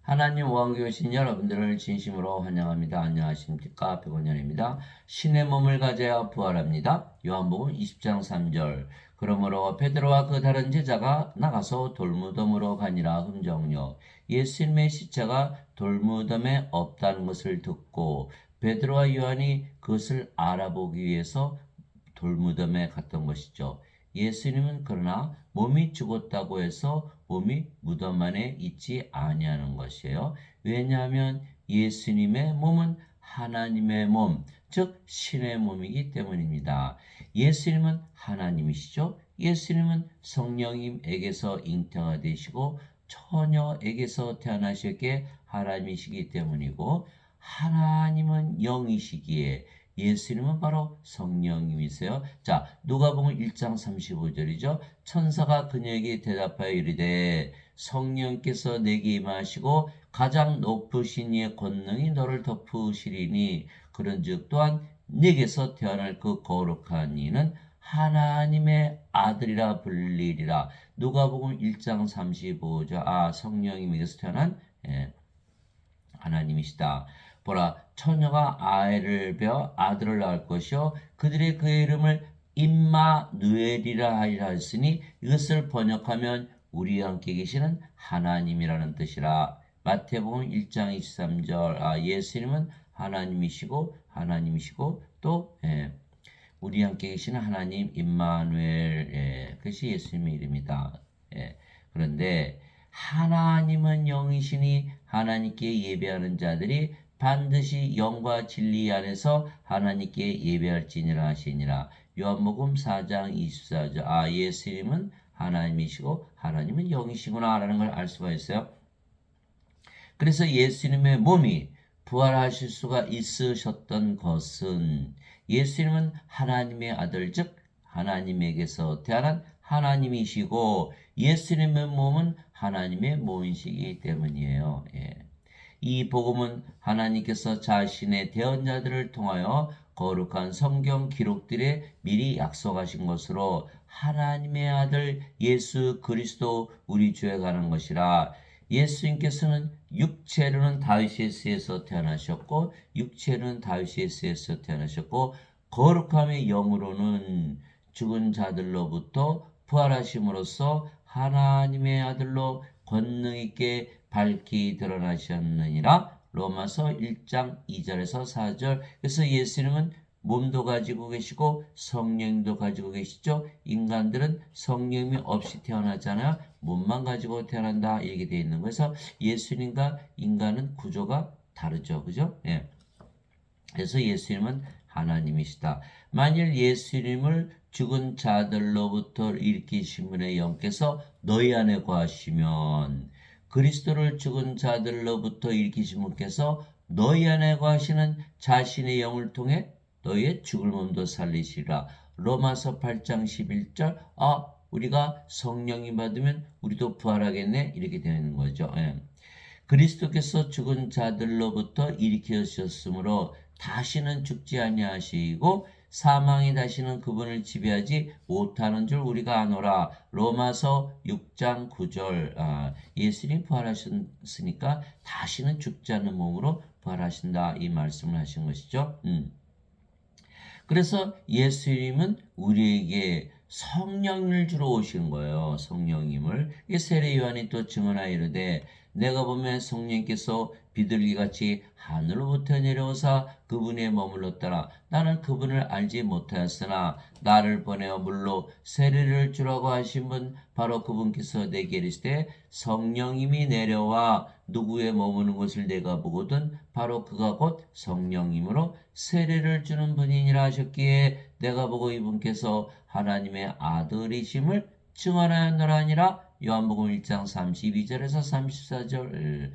하나님 왕국에 오신 여러분들을 진심으로 환영합니다. 안녕하십니까? 백원현입니다. 신의 몸을 가져야 부활합니다. 요한복음 20장 3절. 그러므로 베드로와 그 다른 제자가 나가서 돌무덤으로 가니라. 흔적력. 예수님의 시체가 돌무덤에 없다는 것을 듣고 베드로와 요한이 그것을 알아보기 위해서 돌무덤에 갔던 것이죠. 예수님은 그러나 몸이 죽었다고 해서 몸이 무덤 안에 있지 아니하는 것이에요. 왜냐하면 예수님의 몸은 하나님의 몸, 즉 신의 몸이기 때문입니다. 예수님은 하나님이시죠. 예수님은 성령님에게서 잉태가 되시고 처녀에게서 태어나셨기에 하나님이시기 때문이고, 하나님은 영이시기에 예수님은 바로 성령님이세요. 자, 누가복음 1장 35절이죠. 천사가 그녀에게 대답하여 이르되 성령께서 내게 임하시고 가장 높으신 이의 권능이 너를 덮으시리니 그런즉 또한 네게서 태어날 그 거룩한 이는 하나님의 아들이라 불리리라. 누가복음 1장 35절. 성령님에게서 태어난 하나님이시다. 보라, 처녀가 아들을 낳을 것이요 그들의 그의 이름을 임마누엘이라 하리라 했으니 이것을 번역하면 우리와 함께 계시는 하나님이라는 뜻이라. 마태복음 1장 23절. 예수님은 하나님이시고 또 우리와 함께 계시는 하나님 임마누엘, 그것이 예수님의 이름이다. 그런데 하나님은 영이시니 하나님께 예배하는 자들이 반드시 영과 진리 안에서 하나님께 예배할지니라 하시니라. 요한복음 4장 24절. 예수님은 하나님이시고 하나님은 영이시구나 라는 걸 알 수가 있어요. 그래서 예수님의 몸이 부활하실 수가 있으셨던 것은 예수님은 하나님의 아들, 즉 하나님에게서 태어난 하나님이시고 예수님의 몸은 하나님의 몸이시기 때문이에요. 이 복음은 하나님께서 자신의 대언자들을 통하여 거룩한 성경 기록들에 미리 약속하신 것으로 하나님의 아들 예수 그리스도 우리 주에 가는 것이라. 예수님께서는 육체로는 다윗의 씨에서 태어나셨고 육체로는 다윗의 씨에서 태어나셨고 거룩함의 영으로는 죽은 자들로부터 부활하심으로써 하나님의 아들로 권능 있게 밝히 드러나셨느니라. 로마서 1장 2절에서 4절. 그래서 예수님은 몸도 가지고 계시고 성령도 가지고 계시죠. 인간들은 성령이 없이 태어나잖아요. 몸만 가지고 태어난다 이렇게 되어 있는 거예요. 그래서 예수님과 인간은 구조가 다르죠. 그죠? 그래서 예수님은 하나님이시다. 만일 예수님을 죽은 자들로부터 일으키신 분의 영께서 너희 안에 거하시면 그리스도를 죽은 자들로부터 일으키신 분께서 너희 안에 거하시는 자신의 영을 통해 너희의 죽을 몸도 살리시라. 로마서 8장 11절. 우리가 성령이 받으면 우리도 부활하겠네 이렇게 되는 거죠. 그리스도께서 죽은 자들로부터 일으키셨으므로 다시는 죽지 아니하시고 사망이 다시는 그분을 지배하지 못하는 줄 우리가 아노라. 로마서 6장 9절. 예수님이 부활하셨으니까 다시는 죽지 않는 몸으로 부활하신다 이 말씀을 하신 것이죠. 그래서 예수님은 우리에게 성령을 주러 오신 거예요. 성령님을. 세례 요한이 또 증언하여 이르되 내가 보면 성령께서 비둘기같이 하늘로부터 내려오사 그분에 머물렀더라. 나는 그분을 알지 못하였으나 나를 보내어 물로 세례를 주라고 하신 분 바로 그분께서 내게 이르시되 성령님이 내려와 누구에 머무는 것을 내가 보거든 바로 그가 곧 성령님으로 세례를 주는 분이니라 하셨기에 내가 보고 이분께서 하나님의 아들이심을 증언하였노라 하니라. 요한복음 1장 32절에서 34절.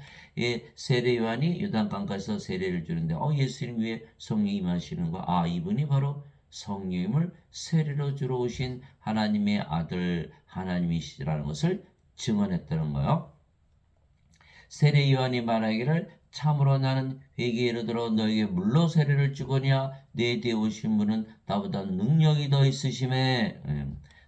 세례 요한이 요단강가에서 세례를 주는데 예수님 위에 성령이 임하시는 거. 이분이 바로 성령님을 세례로 주러 오신 하나님의 아들 하나님이시라는 것을 증언했다는 거예요. 세례 요한이 말하기를 참으로 나는 회개에 이르도록 너에게 물로 세례를 주거니와 내 뒤에 오신 분은 나보다 능력이 더 있으심에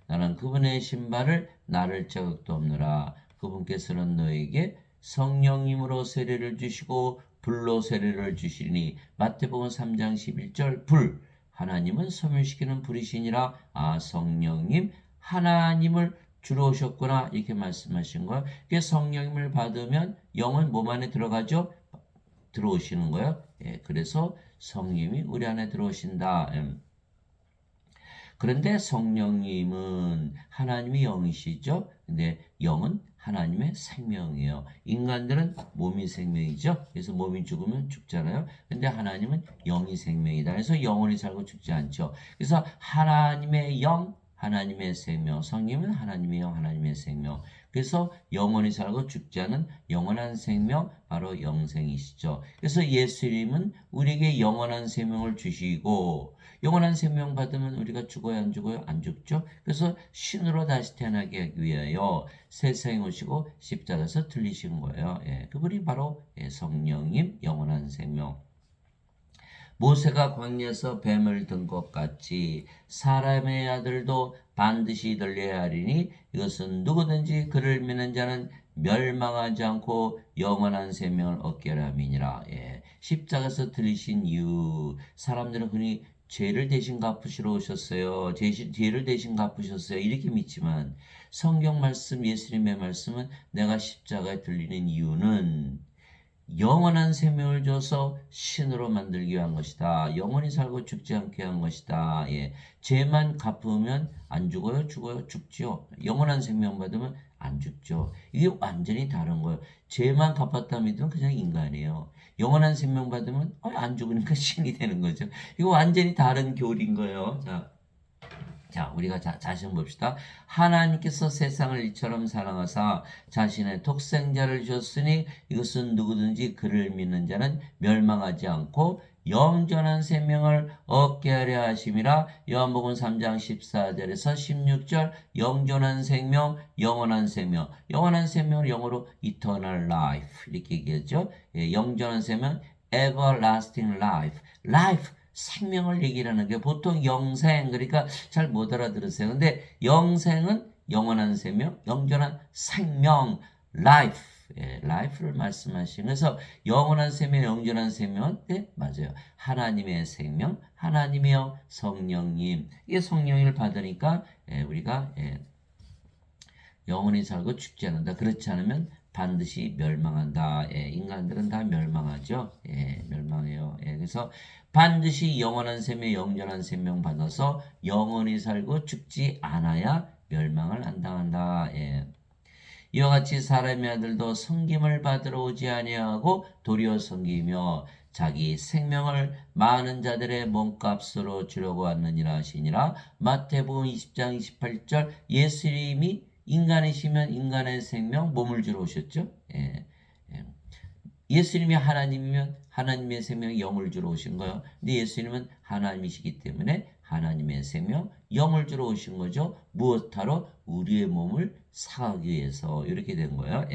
나는 그분의 신발을 나를 자격도 없노라. 그분께서는 너에게 성령님으로 세례를 주시고 불로 세례를 주시니 마태복음 3장 11절 불 하나님은 소멸시키는 불이시니라. 아 성령님 하나님을 주로 오셨구나 이렇게 말씀하신 거예요. 성령님을 받으면 영은 몸 안에 들어가죠. 들어오시는 거예요. 예, 그래서 성령님이 우리 안에 들어오신다. 그런데 성령님은 하나님의 영이시죠. 근데 영은 하나님의 생명이에요. 인간들은 몸이 생명이죠. 그래서 몸이 죽으면 죽잖아요. 근데 하나님은 영이 생명이다. 그래서 영원히 살고 죽지 않죠. 그래서 하나님의 영, 하나님의 생명, 성령은 하나님의 영, 하나님의 생명. 그래서 영원히 살고 죽지 않은 영원한 생명, 바로 영생이시죠. 그래서 예수님은 우리에게 영원한 생명을 주시고 영원한 생명 받으면 우리가 죽어요, 안 죽어요? 안 죽죠. 그래서 신으로 다시 태어나게 하기 위하여 세상에 오시고 십자가에서 틀리신 거예요. 예, 그분이 바로 성령님 영원한 생명. 모세가 광야에서 뱀을 든 것 같이 사람의 아들도 반드시 들려야 하리니 이것은 누구든지 그를 믿는 자는 멸망하지 않고 영원한 생명을 얻게 하려 함이니라. 예, 십자가에서 들리신 이유 사람들은 흔히 죄를 대신 갚으시러 오셨어요. 죄를 대신 갚으셨어요. 이렇게 믿지만 성경 말씀 예수님의 말씀은 내가 십자가에 들리는 이유는 영원한 생명을 줘서 신으로 만들기 위한 것이다. 영원히 살고 죽지 않게 한 것이다. 예. 죄만 갚으면 안 죽어요? 죽어요? 죽죠. 영원한 생명 받으면 안 죽죠. 이게 완전히 다른 거예요. 죄만 갚았다 믿으면 그냥 인간이에요. 영원한 생명 받으면 안 죽으니까 신이 되는 거죠. 이거 완전히 다른 교리인 거예요. 자, 우리가 자신 봅시다. 하나님께서 세상을 이처럼 사랑하사 자신의 독생자를 주셨으니 이것은 누구든지 그를 믿는 자는 멸망하지 않고 영전한 생명을 얻게 하려 하심이라. 요한복음 3장 14절에서 16절 영전한 생명, 영원한 생명. 영원한 생명을 영어로 eternal life 이렇게 얘기하죠. 예, 영전한 생명, everlasting life. life 생명을 얘기하는 게 보통 영생 그러니까 잘 못 알아들으세요. 근데 영생은 영원한 생명, 영전한 생명, life, 예, life를 말씀하시는 그래서 영원한 생명, 영전한 생명은 네, 맞아요. 하나님의 생명, 하나님의 영, 성령님 이게 성령을 받으니까 우리가 영원히 살고 죽지 않는다. 그렇지 않으면 반드시 멸망한다. 인간들은 다 멸망하죠. 멸망해요. 그래서 반드시 영원한 생명, 영전한 생명 받아서 영원히 살고 죽지 않아야 멸망을 안 당한다. 이와 같이 사람의 아들도 섬김을 받으러 오지 아니하고 도리어 섬기며 자기 생명을 많은 자들의 몸값으로 주려고 왔느니라 하시니라. 마태복음 20장 28절 예수님이 인간이시면 인간의 생명 몸을 주러 오셨죠. 예수님이 하나님이면 하나님의 생명 영을 주러 오신 거예요. 근데 예수님은 하나님이시기 때문에 하나님의 생명 영을 주러 오신 거죠. 무엇하러? 우리의 몸을 사하기 위해서 이렇게 된 거예요.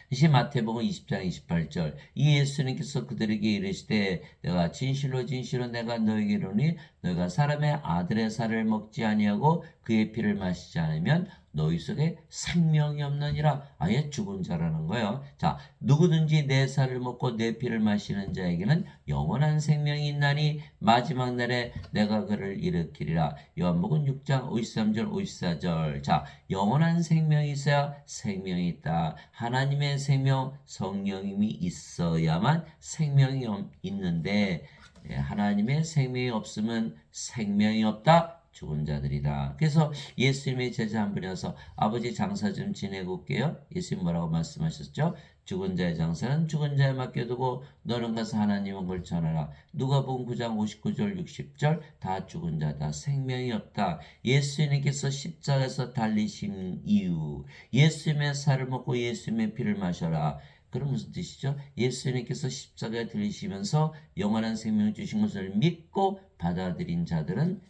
이시 마태복음 20장 28절 이 예수님께서 그들에게 이르시되 내가 진실로 진실로 내가 너에게 이르노니 너희가 사람의 아들의 살을 먹지 아니하고 그의 피를 마시지 않으면 너희 속에 생명이 없느니라. 아예 죽은 자라는 거예요. 자, 누구든지 내 살을 먹고 내 피를 마시는 자에게는 영원한 생명이 있나니 마지막 날에 내가 그를 일으키리라. 요한복음 6장 53절 54절 자, 영원한 생명이 있어야 생명이 있다. 하나님의 생명 성령님이 있어야만 생명이 있는데 하나님의 생명이 없으면 생명이 없다. 죽은 자들이다. 그래서 예수님의 제자 한 분이 와서 아버지 장사 좀 지내고 올게요. 예수님 뭐라고 말씀하셨죠? 죽은 자의 장사는 죽은 자에 맡겨두고 너는 가서 하나님은 걸 전하라. 누가복음 9장 59절 60절 다 죽은 자다. 생명이 없다. 예수님께서 십자가에서 달리신 이유 예수님의 살을 먹고 예수님의 피를 마셔라. 그럼 무슨 뜻이죠? 예수님께서 십자가에 들리시면서 영원한 생명을 주신 것을 믿고 받아들인 자들은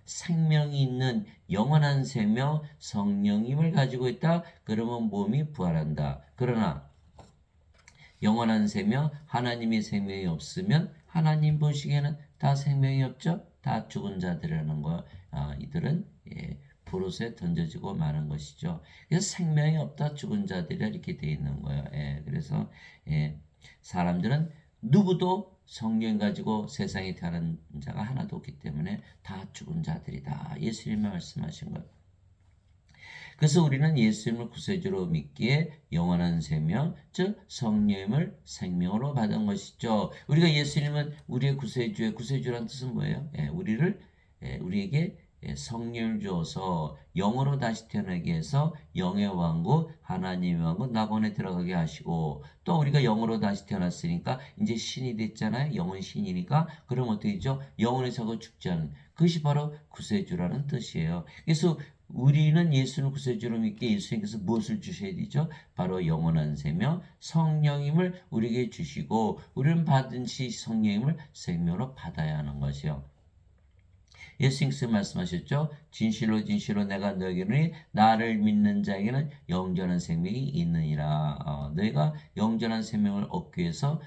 생명이 있는 영원한 생명 성령님을 가지고 있다. 그러면 몸이 부활한다. 그러나 영원한 생명 하나님의 생명이 없으면 하나님 보시기에는 다 생명이 없죠. 다 죽은 자들이라는 거. 이들은 포로수에 던져지고 마는 것이죠. 그래서 생명이 없다 죽은 자들이라 이렇게 돼 있는 거예요. 그래서 사람들은 누구도 성령 가지고 세상에 태어난 자가 하나도 없기 때문에 다 죽은 자들이다. 예수님이 말씀하신 거예요. 그래서 우리는 예수님을 구세주로 믿기에 영원한 생명, 즉 성령을 생명으로 받은 것이죠. 우리가 예수님은 우리의 구세주란 뜻은 뭐예요? 우리에게 성령을 주어서 영으로 다시 태어나게 해서 영의 왕국, 하나님의 왕국 낙원에 들어가게 하시고, 또 우리가 영으로 다시 태어났으니까 이제 신이 됐잖아요. 영은 신이니까. 그럼 어떻게 되죠? 영원히 사고 죽지 않은, 그것이 바로 구세주라는 뜻이에요. 그래서 우리는 예수를 구세주로 믿기에 예수님께서 무엇을 주셔야 되죠? 바로 영원한 생명, 성령임을 우리에게 주시고, 우리는 받은 시 성령임을 생명으로 받아야 하는 것이요. 예수님께서 말씀하셨죠. 진실로 진실로 내가 너에게는 나를 믿는 자에게는 영전한 생명이 있느니라. 너희가 영전한 생명을 얻기 위해서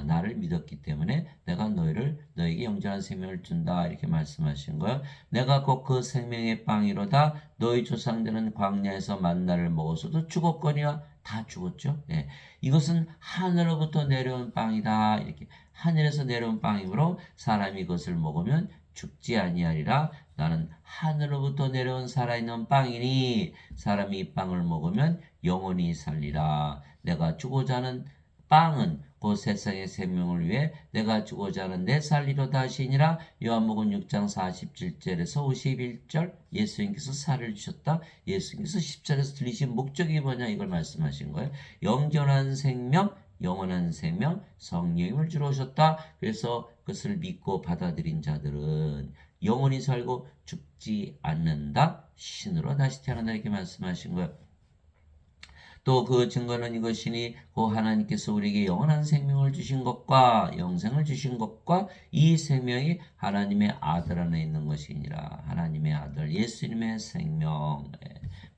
나를 믿었기 때문에 내가 너에게 영전한 생명을 준다. 이렇게 말씀하신 거예요. 내가 곧 그 생명의 빵이로다. 너희 조상들은 광야에서 만나를 먹어서도 죽었거니와 다 죽었죠. 이것은 하늘로부터 내려온 빵이다. 이렇게 하늘에서 내려온 빵이므로 사람이 이것을 먹으면 죽지 아니하리라. 나는 하늘로부터 내려온 살아있는 빵이니 사람이 이 빵을 먹으면 영원히 살리라. 내가 주고자 하는 빵은 곧 세상의 생명을 위해 내가 주고자 하는 내 살리로다 하시니라. 요한복음 6장 47절에서 51절 예수님께서 살을 주셨다. 예수님께서 십자가에서 들리신 목적이 뭐냐 이걸 말씀하신 거예요. 영원한 생명, 영원한 생명, 성령님을 주러 오셨다. 그래서 그것을 믿고 받아들인 자들은 영원히 살고 죽지 않는다. 신으로 다시 태어난다. 이렇게 말씀하신 거예요. 또 그 증거는 이것이니 그 하나님께서 우리에게 영원한 생명을 주신 것과 영생을 주신 것과 이 생명이 하나님의 아들 안에 있는 것이니라. 하나님의 아들 예수님의 생명,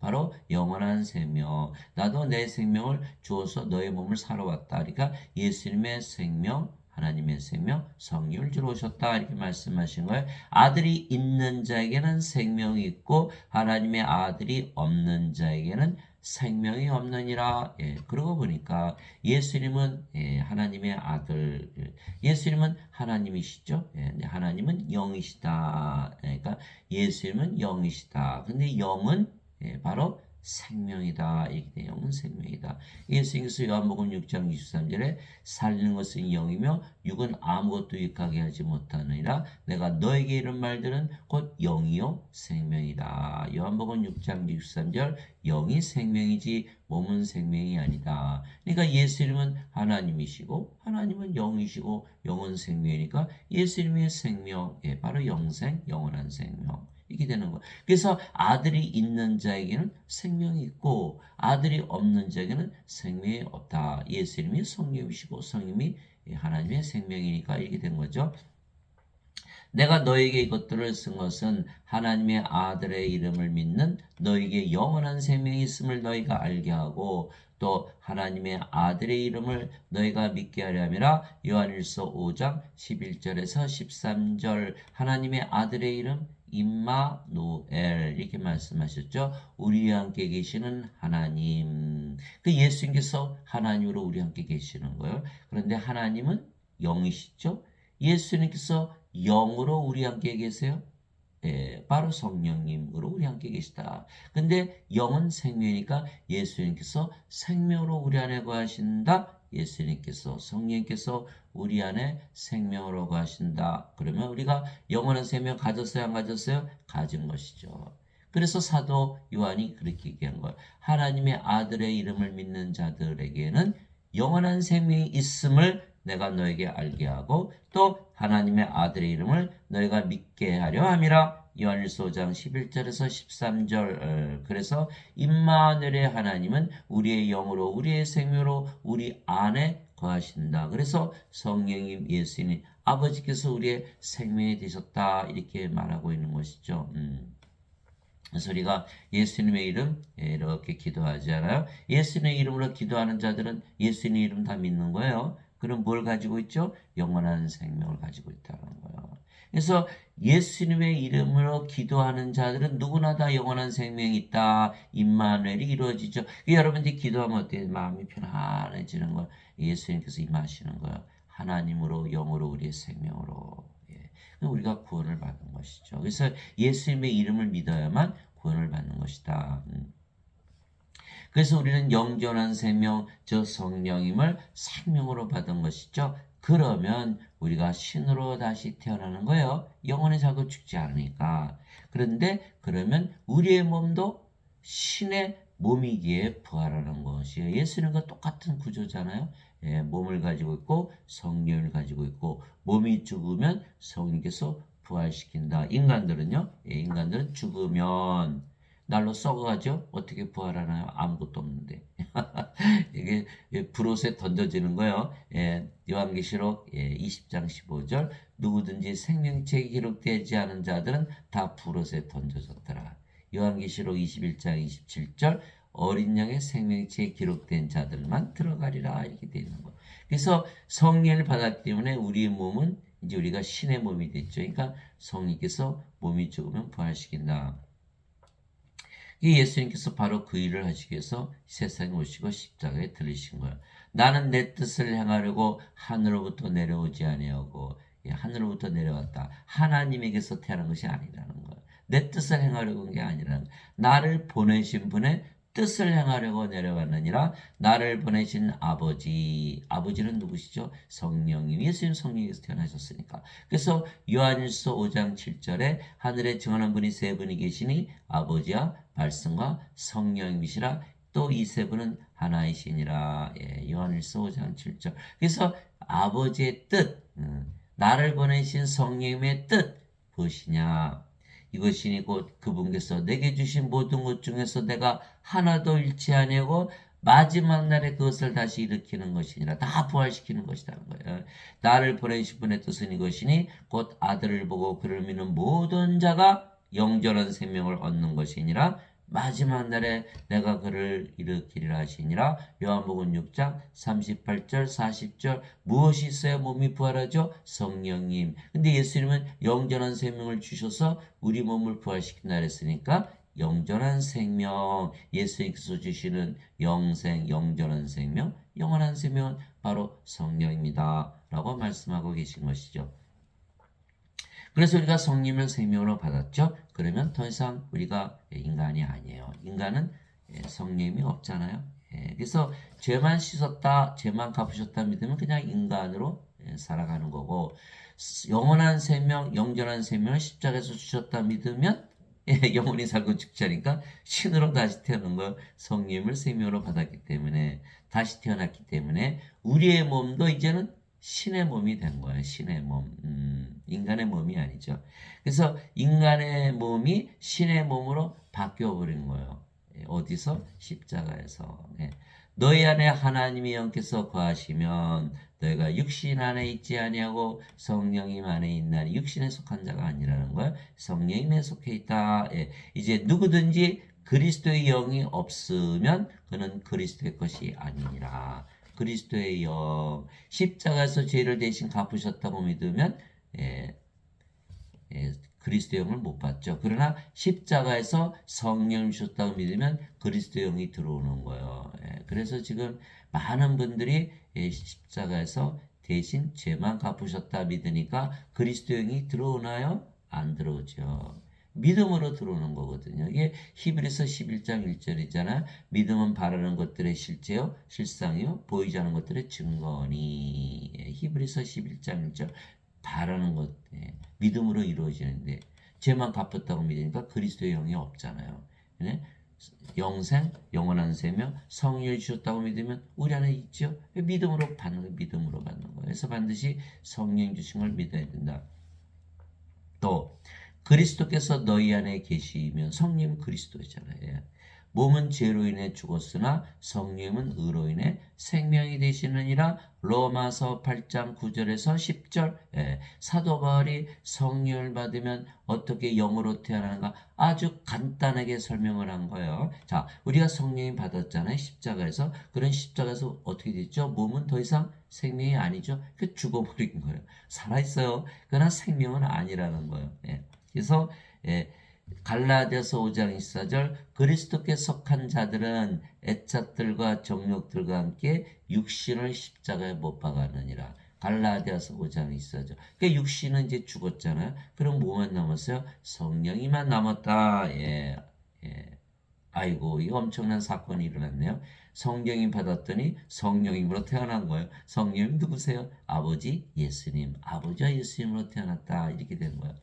바로 영원한 생명. 나도 내 생명을 주어서 너의 몸을 사러 왔다. 그러니까 예수님의 생명, 하나님의 생명, 성령을 주러 오셨다. 이렇게 말씀하신 거예요. 아들이 있는 자에게는 생명이 있고 하나님의 아들이 없는 자에게는 생명이 없느니라. 그러고 보니까 예수님은 하나님의 아들, 예수님은 하나님이시죠. 하나님은 영이시다. 그러니까 예수님은 영이시다. 근데 영은 바로 생명이다. 이렇게 돼. 영은 생명이다. 예수님께서 요한복음 6장 23절에 살리는 것은 영이며 육은 아무것도 유익하게 하지 못하느니라. 내가 너에게 이런 말들은 곧 영이요 생명이다. 요한복음 6장 23절 영이 생명이지 몸은 생명이 아니다. 그러니까 예수님은 하나님이시고 하나님은 영이시고 영은 생명이니까 예수님의 생명, 바로 영생, 영원한 생명. 이게 되는 거예요. 그래서 아들이 있는 자에게는 생명이 있고 아들이 없는 자에게는 생명이 없다. 예수님이 성령이시고 성령이 하나님의 생명이니까 이렇게 된 거죠. 내가 너에게 이것들을 쓴 것은 하나님의 아들의 이름을 믿는 너에게 영원한 생명이 있음을 너희가 알게 하고 또 하나님의 아들의 이름을 너희가 믿게 하려 함이라. 요한일서 5장 11절에서 13절 하나님의 아들의 이름 임마누엘 이렇게 말씀하셨죠. 우리와 함께 계시는 하나님. 그 예수님께서 하나님으로 우리 함께 계시는 거예요. 그런데 하나님은 영이시죠. 예수님께서 영으로 우리 함께 계세요. 바로 성령님으로 우리 함께 계시다. 근데 영은 생명이니까 예수님께서 생명으로 우리 안에 거하신다. 예수님께서 성령님께서 우리 안에 생명으로 거하신다. 그러면 우리가 영원한 생명 가졌어요? 안 가졌어요? 가진 것이죠. 그래서 사도 요한이 그렇게 얘기한 거예요. 하나님의 아들의 이름을 믿는 자들에게는 영원한 생명이 있음을 내가 너에게 알게 하고 또 하나님의 아들의 이름을 너희가 믿게 하려 함이라. 요한일서 5장 11절에서 13절. 그래서 임마누엘의 하나님은 우리의 영으로 우리의 생명으로 우리 안에 거하신다. 그래서 성령님 예수님 아버지께서 우리의 생명이 되셨다. 이렇게 말하고 있는 것이죠. 그래서 우리가 예수님의 이름 이렇게 기도하잖아요. 예수님의 이름으로 기도하는 자들은 예수님의 이름 다 믿는 거예요. 그럼 뭘 가지고 있죠? 영원한 생명을 가지고 있다는 거예요. 그래서 예수님의 이름으로 기도하는 자들은 누구나 다 영원한 생명이 있다. 임마누엘이 이루어지죠. 여러분들이 기도하면 어때요? 마음이 편안해지는 거. 예수님께서 임하시는 거예요. 하나님으로 영으로 우리의 생명으로. 예. 우리가 구원을 받는 것이죠. 그래서 예수님의 이름을 믿어야만 구원을 받는 것이다. 그래서 우리는 영존한 생명, 저 성령임을 생명으로 받은 것이죠. 그러면 우리가 신으로 다시 태어나는 거예요. 영혼의 자고 죽지 않으니까. 그런데 그러면 우리의 몸도 신의 몸이기에 부활하는 것이에요. 예수님과 똑같은 구조잖아요. 예, 몸을 가지고 있고 성령을 가지고 있고 몸이 죽으면 성령께서 부활시킨다. 인간들은요. 예, 인간들은 죽으면 날로 썩어가죠. 어떻게 부활하나요? 아무것도 없는데. 이게 불옷에 던져지는 거예요. 예, 요한계시록 20장 15절 누구든지 생명책이 기록되지 않은 자들은 다 불옷에 던져졌더라. 요한계시록 21장 27절 어린 양의 생명책에 기록된 자들만 들어가리라 이렇게 되어 있는 거예요. 그래서 성령을 받았기 때문에 우리의 몸은 이제 우리가 신의 몸이 됐죠. 그러니까 성령께서 몸이 죽으면 부활시킨다. 이 예수님께서 바로 그 일을 하시기 위해서 세상에 오시고 십자가에 들리신 거예요. 나는 내 뜻을 행하려고 하늘로부터 내려오지 아니하고 하늘로부터 내려왔다. 하나님에게서 태어난 것이 아니라는 거예요. 내 뜻을 행하려고 한 게 아니라는 거예요. 나를 보내신 분의 뜻을 행하려고 내려왔느니라. 나를 보내신 아버지는 누구시죠? 성령님. 예수님 성령에서 태어나셨으니까. 그래서 요한일서 5장 7절에 하늘에 증언한 분이 세 분이 계시니 아버지와 말씀과 성령이시라. 또 이 세 분은 하나이시니라. 예, 요한일서 5장 7절. 그래서 아버지의 뜻, 나를 보내신 성령님의 뜻 무엇이냐? 이것이니 곧 그분께서 내게 주신 모든 것 중에서 내가 하나도 잃지 아니하고 마지막 날에 그것을 다시 일으키는 것이니라. 다 부활시키는 것이라는 거예요. 나를 보내신 분의 뜻은 이것이니 곧 아들을 보고 그를 믿는 모든 자가 영전한 생명을 얻는 것이니라. 마지막 날에 내가 그를 일으키리라 하시니라. 요한복음 6장 38절 40절 무엇이 있어야 몸이 부활하죠? 성령님. 근데 예수님은 영전한 생명을 주셔서 우리 몸을 부활시킨다 그랬으니까 영전한 생명, 예수님께서 주시는 영생, 영전한 생명, 영원한 생명은 바로 성령입니다. 라고 말씀하고 계신 것이죠. 그래서 우리가 성령을 생명으로 받았죠. 그러면 더 이상 우리가 인간이 아니에요. 인간은 성령이 없잖아요. 그래서 죄만 씻었다, 죄만 갚으셨다 믿으면 그냥 인간으로 살아가는 거고, 영원한 생명, 영전한 생명을 십자가에서 주셨다 믿으면 영원히 살고 죽지 않으니까 신으로 다시 태어난 거, 성령을 생명으로 받았기 때문에, 다시 태어났기 때문에 우리의 몸도 이제는 신의 몸이 된 거예요. 신의 몸. 인간의 몸이 아니죠. 그래서 인간의 몸이 신의 몸으로 바뀌어버린 거예요. 어디서? 십자가에서. 너희 안에 하나님의 영께서 거하시면 너희가 육신 안에 있지 아니하고 성령님 안에 있나니 육신에 속한 자가 아니라는 거예요. 성령님에 속해 있다. 이제 누구든지 그리스도의 영이 없으면 그는 그리스도의 것이 아니니라. 그리스도의 영, 십자가에서 죄를 대신 갚으셨다고 믿으면 그리스도의 영을 못 받죠. 그러나 십자가에서 성령을 주셨다고 믿으면 그리스도의 영이 들어오는 거예요. 그래서 지금 많은 분들이 십자가에서 대신 죄만 갚으셨다 믿으니까 그리스도의 영이 들어오나요? 안 들어오죠. 믿음으로 들어오는 거거든요. 이게 히브리서 11장 1절이잖아요. 믿음은 바라는 것들의 실제요, 실상이요, 보이지 않는 것들의 증거니. 히브리서 11장 1절. 바라는 것, 믿음으로 이루어지는데 죄만 갚았다고 믿으니까 그리스도의 영이 없잖아요. 영생, 영원한 생명, 성령을 주셨다고 믿으면 우리 안에 있죠. 믿음으로 받는 거예요. 믿음으로 받는 거예요. 그래서 반드시 성령 주신 걸 믿어야 된다. 또 그리스도께서 너희 안에 계시면 성령은 그리스도잖아요. 몸은 죄로 인해 죽었으나 성령은 의로 인해 생명이 되시느니라. 로마서 8장 9절에서 10절. 사도 바울이 성령을 받으면 어떻게 영으로 태어나는가 아주 간단하게 설명을 한 거예요. 자, 우리가 성령이 받았잖아요. 십자가에서. 그런 십자가에서 어떻게 됐죠? 몸은 더 이상 생명이 아니죠. 그 죽어버린 거예요. 살아있어요. 그러나 생명은 아니라는 거예요. 그래서 갈라디아서 5장 24절 그리스도께 속한 자들은 애착들과 정욕들과 함께 육신을 십자가에 못 박았느니라. 갈라디아서 5장 24절. 그러니까 육신은 이제 죽었잖아요. 그럼 뭐만 남았어요? 성령이만 남았다. 아이고, 이거 엄청난 사건이 일어났네요. 성령이 받았더니 성령님으로 태어난 거예요. 성령님 누구세요? 아버지 예수님. 아버지와 예수님으로 태어났다. 이렇게 된 거예요.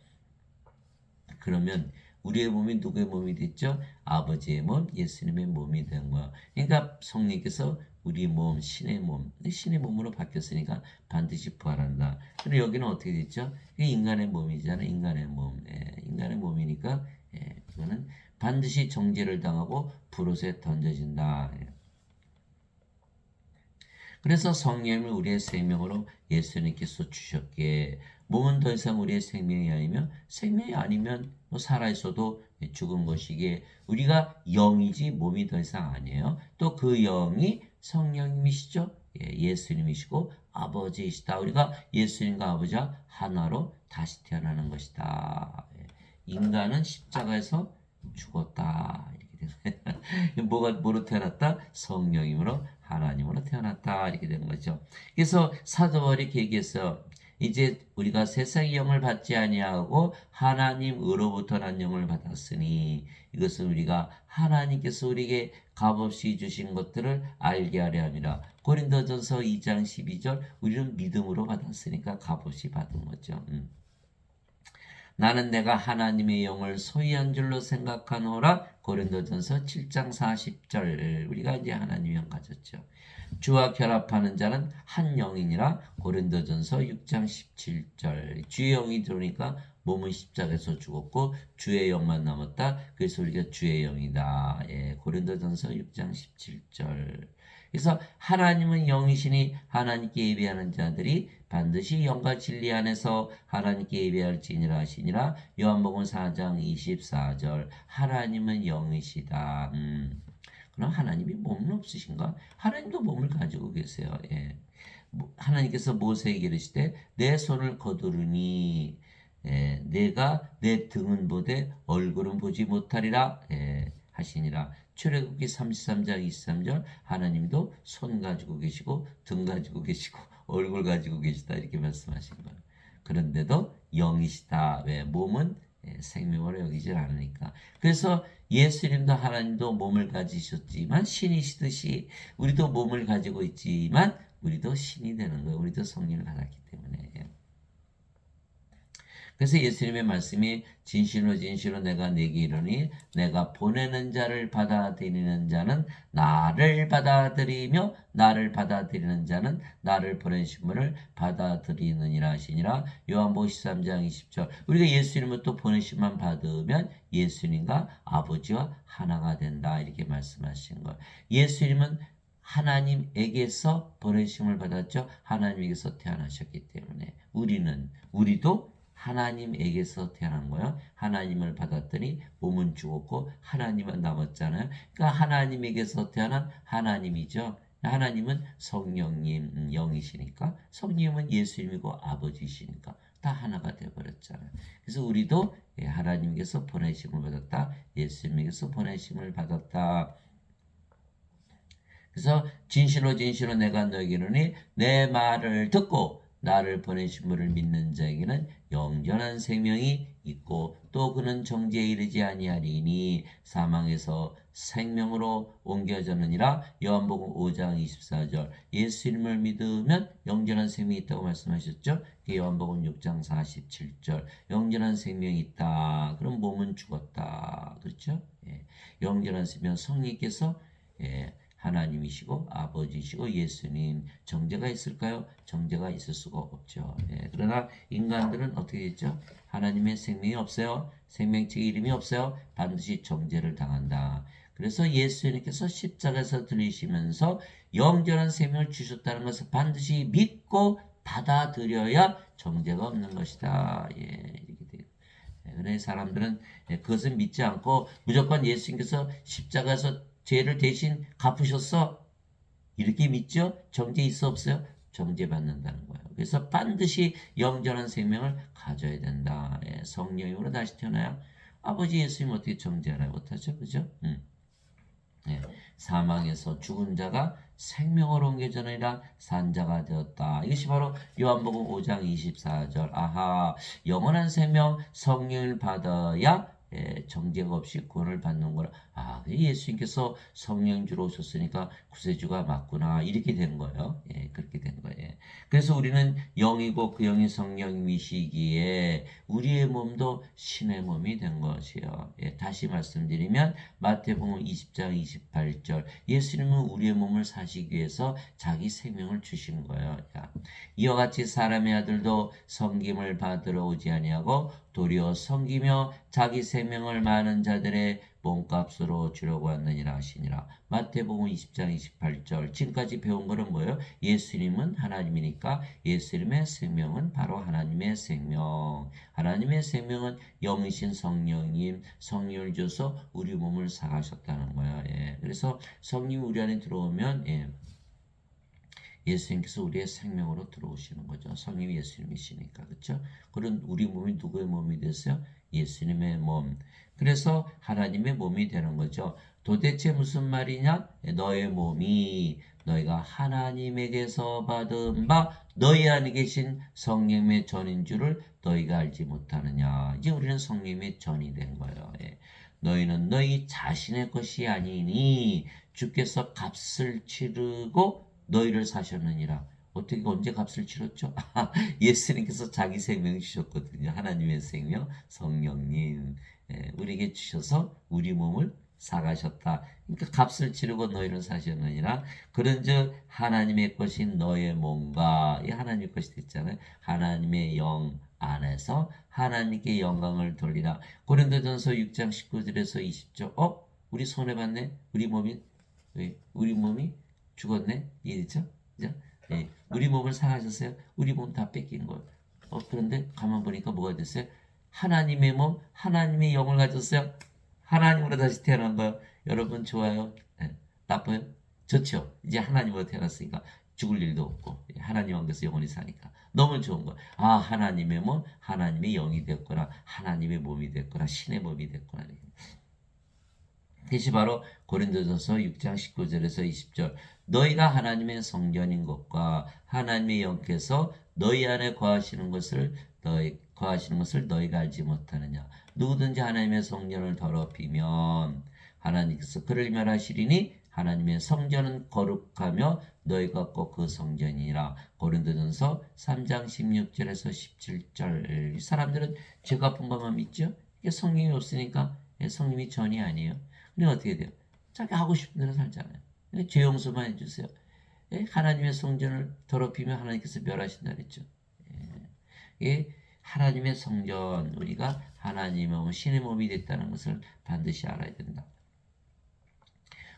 그러면 우리의 몸이 누구의 몸이 됐죠? 아버지의 몸, 예수님의 몸이 된 거야. 그러니까 성령께서 우리 몸, 신의 몸, 신의 몸으로 바뀌었으니까 반드시 부활한다. 근데 여기는 어떻게 됐죠? 이게 인간의 몸이잖아요. 인간의 몸. 인간의 몸이니까 이거는 반드시 정죄를 당하고 불옷에 던져진다. 그래서 성령을 우리의 생명으로 예수님께서 주셨기에 몸은 더 이상 우리의 생명이 아니면 뭐 살아있어도 죽은 것이기에 우리가 영이지 몸이 더 이상 아니에요. 또 그 영이 성령님이시죠. 예수님이시고 아버지이시다. 우리가 예수님과 아버지와 하나로 다시 태어나는 것이다. 인간은 십자가에서 죽었다. 이렇게 되는 뭐로 태어났다? 성령님으로 하나님으로 태어났다. 이렇게 된 거죠. 그래서 사도 바울이 얘기했어요. 이제 우리가 세상의 영을 받지 아니하고 하나님으로부터 난 영을 받았으니 이것은 우리가 하나님께서 우리에게 값없이 주신 것들을 알게 하려 함이라. 고린도전서 2장 12절 우리는 믿음으로 받았으니까 값없이 받은 거죠. 나는 내가 하나님의 영을 소유한 줄로 생각하노라. 고린도전서 7장 40절 우리가 이제 하나님의 영 가졌죠. 주와 결합하는 자는 한 영이니라. 고린도전서 6장 17절 주의 영이 들어오니까 몸은 십자가에서 죽었고 주의 영만 남았다. 그래서 우리가 주의 영이다. 고린도전서 6장 17절. 그래서 하나님은 영이시니 하나님께 예배하는 자들이 반드시 영과 진리 안에서 하나님께 예배할지니라 하시니라. 요한복음 4장 24절 하나님은 영이시다. 그럼 하나님이 몸은 없으신가? 하나님도 몸을 가지고 계세요. 하나님께서 모세에게 이르시되 내 손을 거두르니 내가 내 등은 보되 얼굴은 보지 못하리라 하시니라. 출애굽기 33장 23절 하나님도 손 가지고 계시고 등 가지고 계시고 얼굴 가지고 계시다 이렇게 말씀하신 거예요. 그런데도 영이시다. 왜? 몸은 생명으로 여기질 않으니까. 그래서 예수님도 하나님도 몸을 가지셨지만 신이시듯이 우리도 몸을 가지고 있지만 우리도 신이 되는 거예요. 우리도 성령을 받았기 때문에. 그래서 예수님의 말씀이 진실로 진실로 내가 네게 이르니 내가 보내는 자를 받아들이는 자는 나를 받아들이며 나를 받아들이는 자는 나를 보내신 분을 받아들이느니라 하시니라. 요한복음 13장 20절 우리가 예수님을 또 보내심만 받으면 예수님과 아버지와 하나가 된다 이렇게 말씀하신 거예요. 예수님은 하나님에게서 보내심을 받았죠. 하나님에게서 태어나셨기 때문에 우리도 하나님에게서 태어난 거예요. 하나님을 받았더니 몸은 죽었고 하나님은 남았잖아요. 그러니까 하나님에게서 태어난 하나님이죠. 하나님은 성령님 영이시니까 성령님은 예수님이고 아버지시니까 다 하나가 되어버렸잖아요. 그래서 우리도 하나님께서 보내심을 받았다. 예수님에게서 보내심을 받았다. 그래서 진실로 진실로 내가 너에게 이르니 내 말을 듣고 나를 보내신 분을 믿는 자에게는 영원한 생명이 있고 또 그는 정죄에 이르지 아니하리니 사망에서 생명으로 옮겨졌느니라. 요한복음 5장 24절 예수님을 믿으면 영원한 생명이 있다고 말씀하셨죠. 요한복음 6장 47절 영원한 생명이 있다. 그럼 몸은 죽었다. 그렇죠? 영원한 생명 성령께서 하나님이시고 아버지시고 예수님 정죄가 있을까요? 정죄가 있을 수가 없죠. 그러나 인간들은 어떻게 됐죠? 하나님의 생명이 없어요. 생명책 이름이 없어요. 반드시 정죄를 당한다. 그래서 예수님께서 십자가에서 들리시면서 영전한 생명을 주셨다는 것을 반드시 믿고 받아들여야 정죄가 없는 것이다. 예, 이렇게 돼요. 그래 사람들은 그것을 믿지 않고 무조건 예수님께서 십자가에서 죄를 대신 갚으셨어. 이렇게 믿죠? 정죄 있어 없어요? 정죄받는다는 거예요. 그래서 반드시 영전한 생명을 가져야 된다. 예, 성령으로 다시 태어나야 아버지 예수님 어떻게 정죄하라 못하죠? 그죠? 예, 사망에서 죽은 자가 생명으로 옮겨져니라 산 자가 되었다. 이것이 바로 요한복음 5장 24절. 아하, 영원한 생명 성령을 받아야 정죄가 없이 구원을 받는 거라. 아, 예수님께서 성령 주로 오셨으니까 구세주가 맞구나. 이렇게 된 거예요. 예, 그렇게 된 거예요. 그래서 우리는 영이고 그 영이 성령이시기에 우리의 몸도 신의 몸이 된 것이에요. 예, 다시 말씀드리면 마태복음 20장 28절 예수님은 우리의 몸을 사시기 위해서 자기 생명을 주신 거예요. 자, 이와 같이 사람의 아들도 섬김을 받으러 오지 아니하고 도리어 섬기며 자기 생명을 많은 자들의 몸값으로 주려고 왔느니라 하시니라. 마태복음 20장 28절 지금까지 배운 거는 뭐예요? 예수님은 하나님이니까 예수님의 생명은 바로 하나님의 생명. 하나님의 생명은 영이신 성령님 성령을 줘서 우리 몸을 사가셨다는 거야. 예. 그래서 성령이 우리 안에 들어오면 예수님께서 우리의 생명으로 들어오시는 거죠. 성령이 예수님이시니까 그렇죠? 그런 우리 몸이 누구의 몸이 됐어요? 예수님의 몸. 그래서 하나님의 몸이 되는 거죠. 도대체 무슨 말이냐? 너의 몸이 너희가 하나님에게서 받은 바 너희 안에 계신 성령의 전인 줄을 너희가 알지 못하느냐. 이제 우리는 성령의 전이 된 거예요. 예. 너희는 너희 자신의 것이 아니니 주께서 값을 치르고 너희를 사셨느니라. 어떻게 언제 값을 치렀죠? 예수님께서 자기 생명 주셨거든요. 하나님의 생명, 성령님 우리에게 주셔서 우리 몸을 사가셨다. 그러니까 값을 치르고 너희를 사셨느니라. 그런즉 하나님의 것인 너의 몸과 이 하나님의 것이 됐잖아요. 하나님의 영 안에서 하나님께 영광을 돌리라. 고린도전서 6장 19절에서 20절. 우리 손해 봤네. 우리 몸이 죽었네. 이해됐죠? 그죠? 예. 우리 몸을 사가셨어요. 우리 몸 다 뺏긴 거예요. 그런데 가만 보니까 뭐가 됐어요? 하나님의 몸, 하나님의 영을 가졌어요. 하나님으로 다시 태어난 거예요. 여러분 좋아요? 예. 나빠요? 좋죠? 이제 하나님으로 태어났으니까 죽을 일도 없고 하나님 안에서 영원히 사니까 너무 좋은 거예요. 아, 하나님의 몸, 하나님의 영이 됐구나. 하나님의 몸이 됐구나. 신의 몸이 됐구나. 그것이 바로 고린도전서 6장 19절에서 20절 너희가 하나님의 성전인 것과 하나님의 영께서 너희 안에 거하시는 것을 너희가 알지 못하느냐. 누구든지 하나님의 성전을 더럽히면 하나님께서 그를 멸하시리니 하나님의 성전은 거룩하며 너희가 꼭 그 성전이라. 고린도전서 3장 16절에서 17절. 이 사람들은 죄 갚은 것만 믿죠? 이게 성령이 없으니까 성령이 전이 아니에요. 근데 어떻게 돼요? 자기 하고 싶은 대로 살잖아요. 죄 용서만 해주세요. 하나님의 성전을 더럽히면 하나님께서 멸하신다 그랬죠. 예. 하나님의 성전, 우리가 하나님의 몸, 신의 몸이 됐다는 것을 반드시 알아야 된다.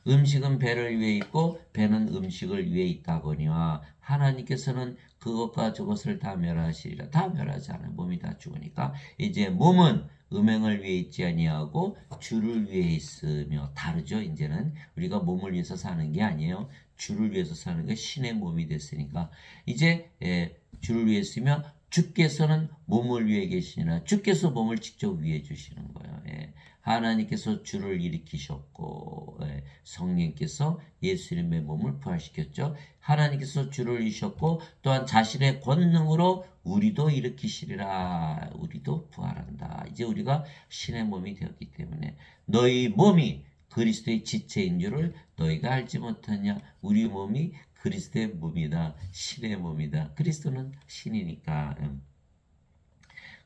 음식은 배를 위해 있고 배는 음식을 위해 있다거니와 하나님께서는 그것과 저것을 다 멸하시리라. 다 멸하지 않아요. 몸이 다 죽으니까. 이제 몸은 음행을 위해 있지 아니하고 주를 위해 있으며 다르죠. 이제는 우리가 몸을 위해서 사는 게 아니에요. 주를 위해서 사는 게 신의 몸이 됐으니까 이제 주를 위해 쓰며 주께서는 몸을 위해 계시니라. 주께서 몸을 직접 위해 주시는 거예요. 하나님께서 주를 일으키셨고 성령께서 예수님의 몸을 부활시켰죠. 하나님께서 주를 이셨고 또한 자신의 권능으로 우리도 일으키시리라. 우리도 부활한다. 이제 우리가 신의 몸이 되었기 때문에 너희 몸이 그리스도의 지체인 줄을 너희가 알지 못하냐. 우리 몸이 그리스도의 몸이다. 신의 몸이다. 그리스도는 신이니까.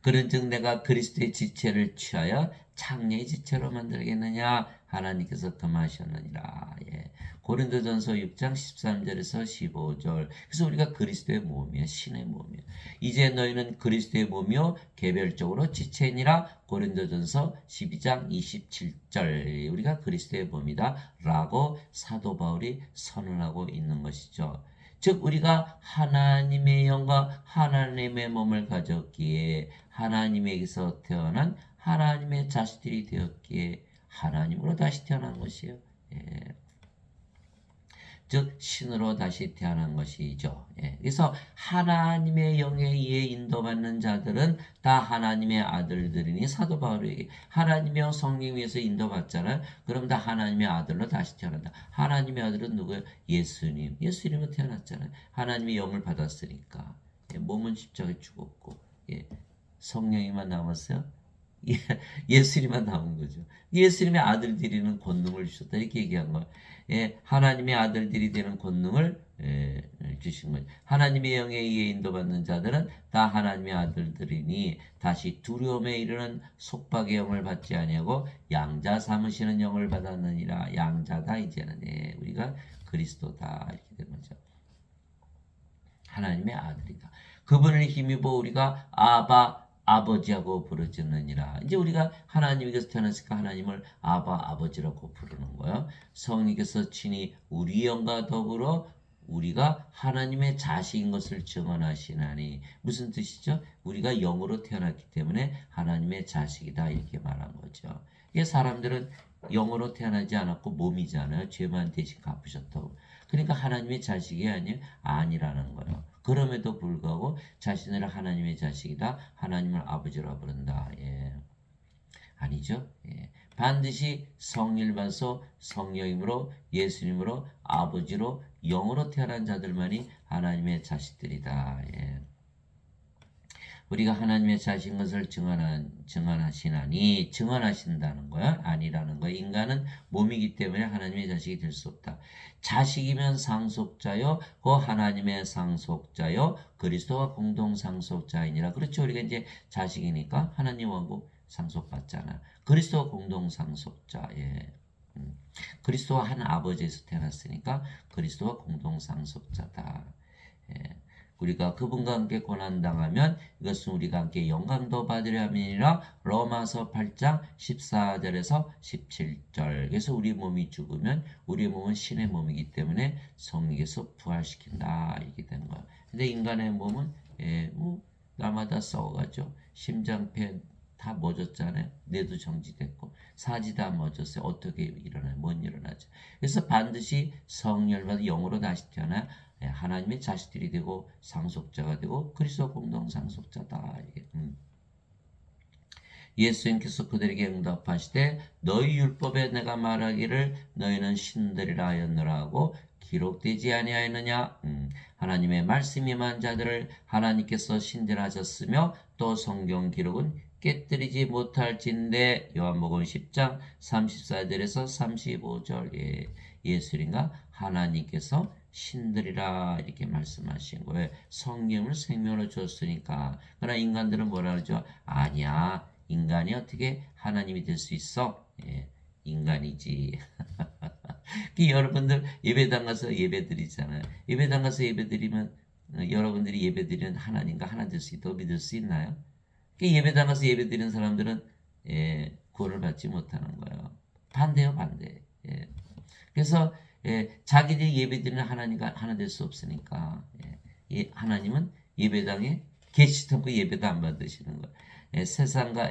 그런즉 내가 그리스도의 지체를 취하여 창녀의 지체로 만들겠느냐 하나님께서 금하셨느니라. 예. 고린도전서 6장 13절에서 15절. 그래서 우리가 그리스도의 몸이에요. 신의 몸이에요. 이제 너희는 그리스도의 몸이요 개별적으로 지체니라. 고린도전서 12장 27절. 우리가 그리스도의 몸이다 라고 사도 바울이 선언하고 있는 것이죠. 즉 우리가 하나님의 영과 하나님의 몸을 가졌기에 하나님에게서 태어난 하나님의 자식들이 되었기에 하나님으로 다시 태어난 것이에요. 예. 즉 신으로 다시 태어난 것이죠. 예. 그래서 하나님의 영에 의해 인도받는 자들은 다 하나님의 아들들이니 사도 바울이 하나님의 성령 위에서 인도받잖아요. 그럼 다 하나님의 아들로 다시 태어난다. 하나님의 아들은 누구예요? 예수님. 예수님으로 태어났잖아요. 하나님의 영을 받았으니까. 예. 몸은 십자가에 죽었고 예. 성령이만 남았어요. 예수님만 남은 거죠. 예수님의 아들들이는 권능을 주셨다 이렇게 얘기한 거예요. 예, 하나님의 아들들이 되는 권능을 주신 거예요. 하나님의 영에 의해 인도받는 자들은 다 하나님의 아들들이니 다시 두려움에 이르는 속박의 영을 받지 아니하고 양자 삼으시는 영을 받았느니라. 양자다 이제는 우리가 그리스도다 이렇게 된 거죠. 하나님의 아들이다. 그분을 힘입어 우리가 아버지하고 부르짖느니라. 이제 우리가 하나님께서 태어났으니까 하나님을 아버지라고 부르는 거예요. 성령께서 친히 우리 영과 더불어 우리가 하나님의 자식인 것을 증언하시나니. 무슨 뜻이죠? 우리가 영으로 태어났기 때문에 하나님의 자식이다 이렇게 말한 거죠. 이게 사람들은 영으로 태어나지 않았고 몸이잖아요. 죄만 대신 갚으셨다고. 그러니까 하나님의 자식이 아니라는 거예요. 그럼에도 불구하고 자신을 하나님의 자식이다. 하나님을 아버지라 부른다. 예. 아니죠. 예. 반드시 성령을 받아서 성령님으로 예수님으로 아버지로 영으로 태어난 자들만이 하나님의 자식들이다. 예. 우리가 하나님의 자식인 것을 증언하시나니 증언하신다는 거야? 아니라는 거야. 인간은 몸이기 때문에 하나님의 자식이 될 수 없다. 자식이면 상속자요, 그 하나님의 상속자요, 그리스도와 공동 상속자이니라. 그렇죠. 우리가 이제 자식이니까 하나님하고 상속받잖아. 그리스도와 공동 상속자. 예. 그리스도와 한 아버지에서 태어났으니까 그리스도와 공동 상속자다. 예. 우리가 그분과 함께 고난당하면 이것은 우리가 함께 영광도 받으려 함이니라. 로마서 8장 14절에서 17절. 그래서 우리 몸이 죽으면 우리 몸은 신의 몸이기 때문에 성령께서 부활시킨다 이렇게 된 거야. 근데 인간의 몸은 날마다 썩어가죠. 심장, 폐 다 멎었잖아요. 뇌도 정지됐고 사지 다 멎었어요. 어떻게 일어나요? 못 일어나죠. 그래서 반드시 성령을 받아 영으로 다시 태어나 하나님의 자식들이 되고 상속자가 되고 그리스도 공동 상속자다. 예수님께서 그들에게 응답하시되 너희 율법에 내가 말하기를 너희는 신들이라 하였느라 하고 기록되지 아니하였느냐. 하나님의 말씀이 임한 자들을 하나님께서 신들하셨으며 또 성경 기록은 깨뜨리지 못할진대. 요한복음 10장 34절에서 35절. 예수님과 하나님께서 신들이라 이렇게 말씀하신 거예요. 성령을 생명으로 줬으니까. 그러나 인간들은 뭐라 그러죠? 아니야. 인간이 어떻게 하나님이 될 수 있어? 인간이지. 여러분들 예배당 가서 예배 드리잖아요. 예배당 가서 예배 드리면 여러분들이 예배 드리는 하나님과 하나 될 수 있다고 믿을 수 있나요? 예배당 가서 예배 드리는 사람들은 구원을 받지 못하는 거예요. 반대요, 반대. 그래서 자기들이 예배드리는 하나님과 하나 될 수 없으니까 하나님은 예배당에 계시도 않고 예배도 안 받으시는 거예요. 세상과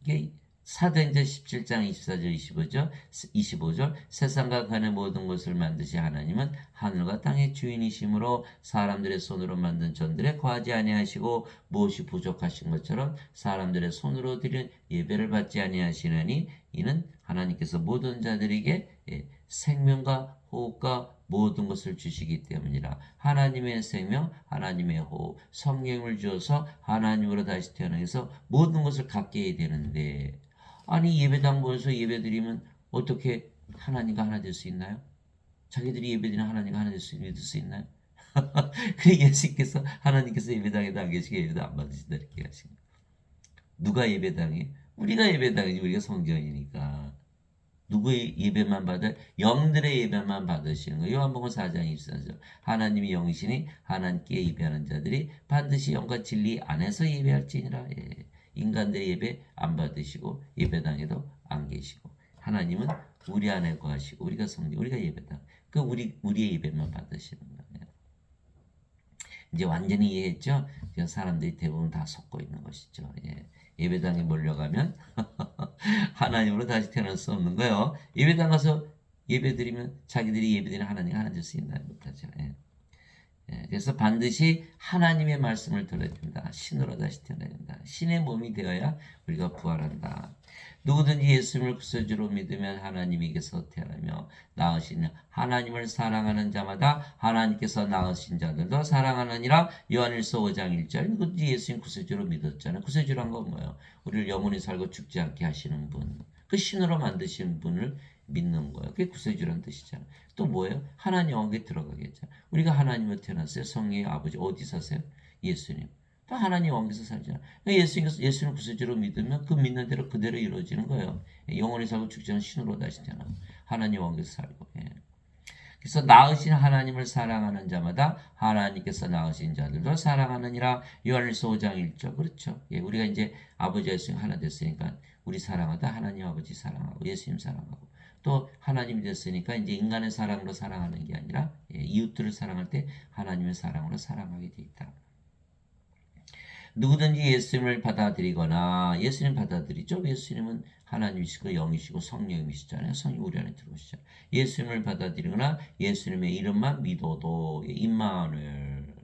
이게 사도행전 17장 24절 25절 세상과 간의 모든 것을 만드신 하나님은 하늘과 땅의 주인이시므로 사람들의 손으로 만든 전들에 거하지 아니하시고 무엇이 부족하신 것처럼 사람들의 손으로 드린 예배를 받지 아니하시느니 이는 하나님께서 모든 자들에게 생명과 호흡과 모든 것을 주시기 때문이라. 하나님의 생명, 하나님의 호흡, 성령을 주어서 하나님으로 다시 태어나서 모든 것을 갖게 해야 되는데 아니 예배당 모여서 예배드리면 어떻게 하나님과 하나 될 수 있나요? 자기들이 예배드리는 하나님과 하나 될 수 믿을 수 있나요? 그래 예수께서 하나님께서 예배당에도 안 계시게 예배도 안 받으신다 이렇게 하신 거예요. 누가 예배당해? 우리가 예배당이지. 우리가 성전이니까. 누구의 예배만 받아? 영들의 예배만 받으시는 거예요. 요한복음 4장 24절. 하나님이 영이시니 하나님께 예배하는 자들이 반드시 영과 진리 안에서 예배할지니라. 예. 인간들의 예배 안 받으시고 예배당에도 안 계시고 하나님은 우리 안에 거하시고 우리가 성전, 우리가 예배당. 그 우리의 예배만 받으시는 거예요. 이제 완전히 이해했죠? 지금 사람들이 대부분 다 속고 있는 것이죠. 예. 예배당에 몰려가면 하나님으로 다시 태어날 수 없는 거예요. 예배당 가서 예배드리면 자기들이 예배드리는 하나님과 하나님 쓰인다 못하죠. 예. 예, 그래서 반드시 하나님의 말씀을 들어야 된다. 신으로 다시 태어나야 된다. 신의 몸이 되어야 우리가 부활한다. 누구든지 예수님을 구세주로 믿으면 하나님에게서 태어나며 낳으신 하나님을 사랑하는 자마다 하나님께서 낳으신 자들도 사랑하느니라. 요한일서 5장 1절. 누구든지 예수님 구세주로 믿었잖아요. 구세주란 건 뭐예요? 우리를 영원히 살고 죽지 않게 하시는 분. 그 신으로 만드신 분을 믿는 거예요. 그게 구세주란 뜻이잖아요. 또 뭐예요? 하나님 영에 들어가겠죠. 우리가 하나님으로 태어났어요. 성령의 아버지 어디 사세요? 예수님. 또 하나님 왕에서 살잖아. 예수님 구세주로 믿으면 그 믿는 대로 그대로 이루어지는 거예요. 영원히 살고 죽지 않은 신으로 다시 태어나고 하나님 왕에서 살고. 예. 그래서 낳으신 하나님을 사랑하는 자마다 하나님께서 낳으신 자들도 사랑하느니라. 요한일서 5장 1절. 그렇죠. 예, 우리가 이제 아버지 예수님 하나 됐으니까 우리 사랑하다 하나님 아버지 사랑하고 예수님 사랑하고 또 하나님이 됐으니까 이제 인간의 사랑으로 사랑하는 게 아니라 예, 이웃들을 사랑할 때 하나님의 사랑으로 사랑하게 돼 있다. 누구든지 예수님을 받아들이거나 예수님 받아들이죠. 예수님은 하나님이시고 영이시고 성령이시잖아요. 성령 우리 안에 들어오시죠. 예수님을 받아들이거나 예수님의 이름만 믿어도 임마누엘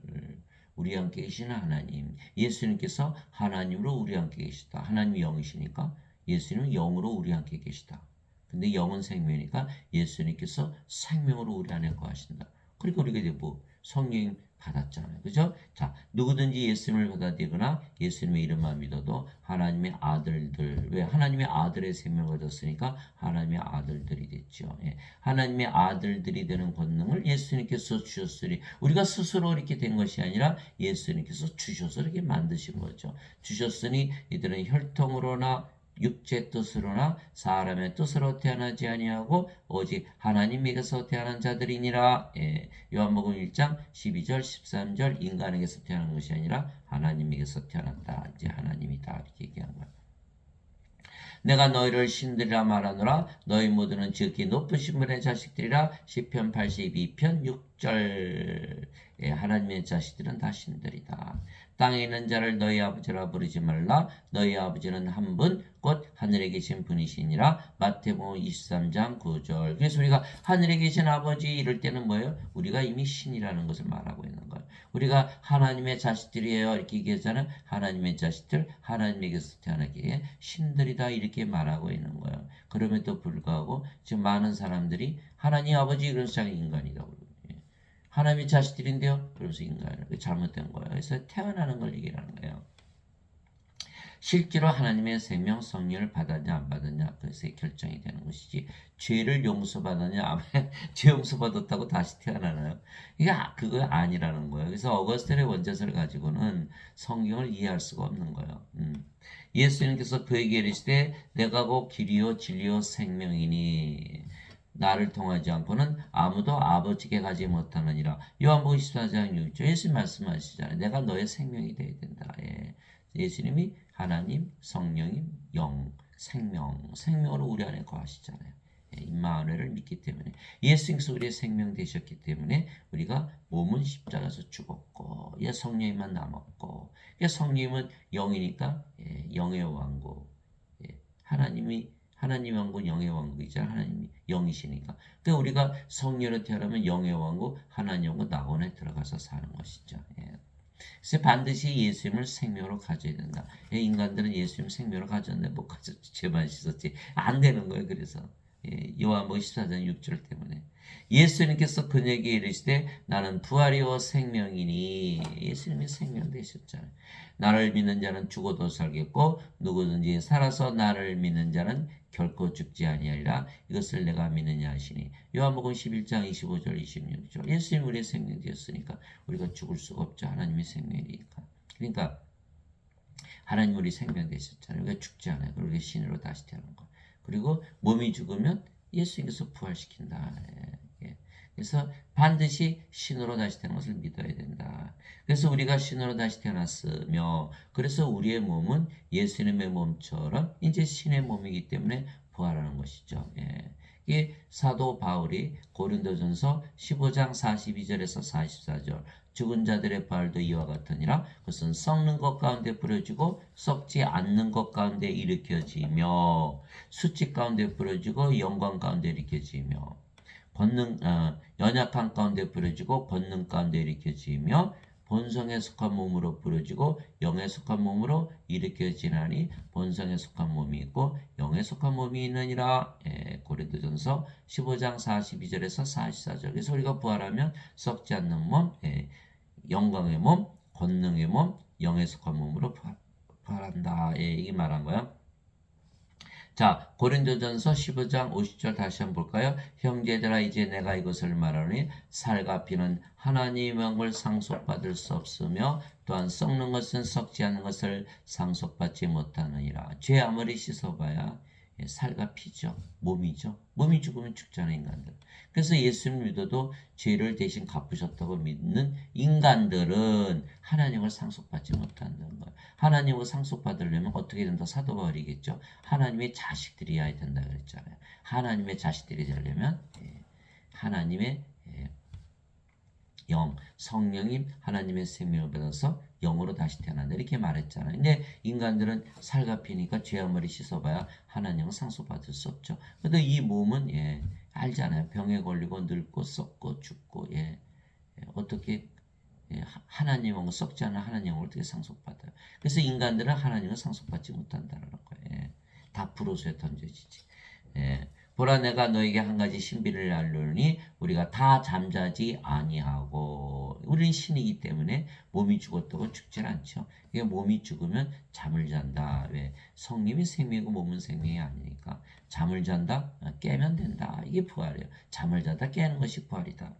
우리 함께 계시는 하나님. 예수님께서 하나님으로 우리 함께 계시다. 하나님이 영이시니까 예수님은 영으로 우리 함께 계시다. 근데 영은 생명이니까 예수님께서 생명으로 우리 안에 거하신다. 그러니까 우리가 이제 뭐 성령 받았잖아요. 그죠? 자, 누구든지 예수님을 받아들이거나 예수님의 이름만 믿어도 하나님의 아들들, 왜? 하나님의 아들의 생명을 얻었으니까 하나님의 아들들이 됐죠. 예. 하나님의 아들들이 되는 권능을 예수님께서 주셨으니 우리가 스스로 이렇게 된 것이 아니라 예수님께서 주셔서 이렇게 만드신 거죠. 주셨으니 이들은 혈통으로나 육체 뜻으로나 사람의 뜻으로 태어나지 아니하고 오직 하나님에게서 태어난 자들이니라. 예, 요한복음 1장 12절 13절 인간에게서 태어난 것이 아니라 하나님에게서 태어났다. 이제 하나님이다 이렇게 얘기한 거야. 내가 너희를 신들이라 말하노라. 너희 모두는 지극히 높으신 분의 자식들이라. 시편 82편 6절. 예, 하나님의 자식들은 다 신들이다. 땅에 있는 자를 너희 아버지라 부르지 말라. 너희 아버지는 한 분, 곧 하늘에 계신 분이시니라. 마태복음 23장 9절. 그래서 우리가 하늘에 계신 아버지 이럴 때는 뭐예요? 우리가 이미 신이라는 것을 말하고 있는 거예요. 우리가 하나님의 자식들이에요. 이렇게 얘기하잖아요. 하나님의 자식들, 하나님에게서 태어나기에 신들이다 이렇게 말하고 있는 거예요. 그럼에도 불구하고 지금 많은 사람들이 하나님 아버지 그래서 자기 인간이라고 하나님의 자식들인데요. 그러면서 인간이라고 잘못된 거예요. 그래서 태어나는 걸 얘기하는 거예요. 실제로 하나님의 생명 성령을 받았냐 안 받았냐 그래서 결정이 되는 것이지 죄를 용서받았냐 아마 죄 용서받았다고 다시 태어나나요? 이게 그거 아니라는 거예요. 그래서 어거스틴의 원죄서를 가지고는 성경을 이해할 수가 없는 거예요. 예수님께서 그에게 이르시되 내가 곧 길이요 진리요 생명이니 나를 통하지 않고는 아무도 아버지께 가지 못하느니라. 요한복음 14장 6절 예수님 말씀하시잖아요. 내가 너의 생명이 되어야 된다. 예. 예수님이 하나님, 성령님, 영, 생명으로 우리 안에 거하시잖아요. 예, 임마누엘을 믿기 때문에 예수님께서 우리의 생명 되셨기 때문에 우리가 몸은 십자가에서 죽었고 예, 성령님만 남았고 예, 성령님은 영이니까 예, 영의 왕국 예, 하나님 왕국 영의 왕국이잖아요. 하나님이 영이시니까. 그러니까 우리가 성령으로 태어나면 영의 왕국 하나님 왕국 낙원에 들어가서 사는 것이죠. 예. 그래서 반드시 예수님을 생명으로 가져야 된다. 예, 인간들은 예수님 생명으로 가졌는데 못 가졌지. 죄만 씻었지. 안 되는 거예요. 그래서 예, 요한복음 14장 6절 때문에 예수님께서 그에게 이르시되 나는 부활이요 생명이니 예수님이 생명 되셨잖아요. 나를 믿는 자는 죽어도 살겠고 누구든지 살아서 나를 믿는 자는 결코 죽지 아니하리라. 이것을 내가 믿느냐 하시니 요한복음 11장 25절 26절 예수님 우리의 생명 되었으니까 우리가 죽을 수가 없죠. 하나님의 생명이니까. 그러니까 하나님 우리 생명 되셨잖아요. 우리가 죽지 않아요. 그리고 신으로 다시 태어난 거. 그리고 몸이 죽으면 예수님께서 부활시킨다. 예. 그래서 반드시 신으로 다시 태어난 것을 믿어야 된다. 그래서 우리가 신으로 다시 태어났으며 그래서 우리의 몸은 예수님의 몸처럼 이제 신의 몸이기 때문에 부활하는 것이죠. 예. 이게 사도 바울이 고린도전서 15장 42절에서 44절 죽은 자들의 부활도 이와 같으니라 그것은 썩는 것 가운데 뿌려지고 썩지 않는 것 가운데 일으켜지며 수치 가운데 뿌려지고 영광 가운데 일으켜지며 연약한 가운데 뿌려지고 권능 가운데 일으켜지며 본성에 속한 몸으로 부러지고 영에 속한 몸으로 일으켜지나니 본성에 속한 몸이 있고 영에 속한 몸이 있느니라. 고린도전서 15장 42절에서 44절. 그래서 우리가 부활하면 썩지 않는 몸, 영광의 몸, 권능의 몸, 영에 속한 몸으로 부활한다. 이게 말한 거야. 자, 고린도전서 15장 50절 다시 한번 볼까요? 형제들아 이제 내가 이것을 말하노니 살과 피는 하나님의 영을 상속받을 수 없으며 또한 썩는 것은 썩지 않는 것을 상속받지 못하느니라. 죄 아무리 씻어봐야 살과 피죠. 몸이죠. 몸이 죽으면 죽잖아요, 인간들. 그래서 예수님 믿어도 죄를 대신 갚으셨다고 믿는 인간들은 하나님을 상속받지 못한다는 거예요. 하나님을 상속받으려면 어떻게 된다? 사도 바울이겠죠. 하나님의 자식들이어야 된다 그랬잖아요. 하나님의 자식들이 되려면 하나님의 영, 성령님 하나님의 생명을 받아서 영으로 다시 태어난다 이렇게 말했잖아요. 근데 인간들은 살과 피니까 죄 한 머리 씻어봐야 하나님은 상속받을 수 없죠. 그래도 이 몸은 알잖아요. 병에 걸리고 늙고 썩고 죽고 어떻게 하나님은 썩지 않은 하나님을 어떻게 상속받아요. 그래서 인간들은 하나님을 상속받지 못한다는 거예요. 다 불호수에 던져지지. 보라 내가 너에게 한 가지 신비를 알려니 우리가 다 잠자지 아니하고 우리는 신이기 때문에 몸이 죽었다고 죽질 않죠. 이게 몸이 죽으면 잠을 잔다. 왜? 성님이 생명이고 몸은 생명이 아니니까 잠을 잔다 깨면 된다. 이게 부활이에요. 잠을 자다 깨는 것이 부활이다.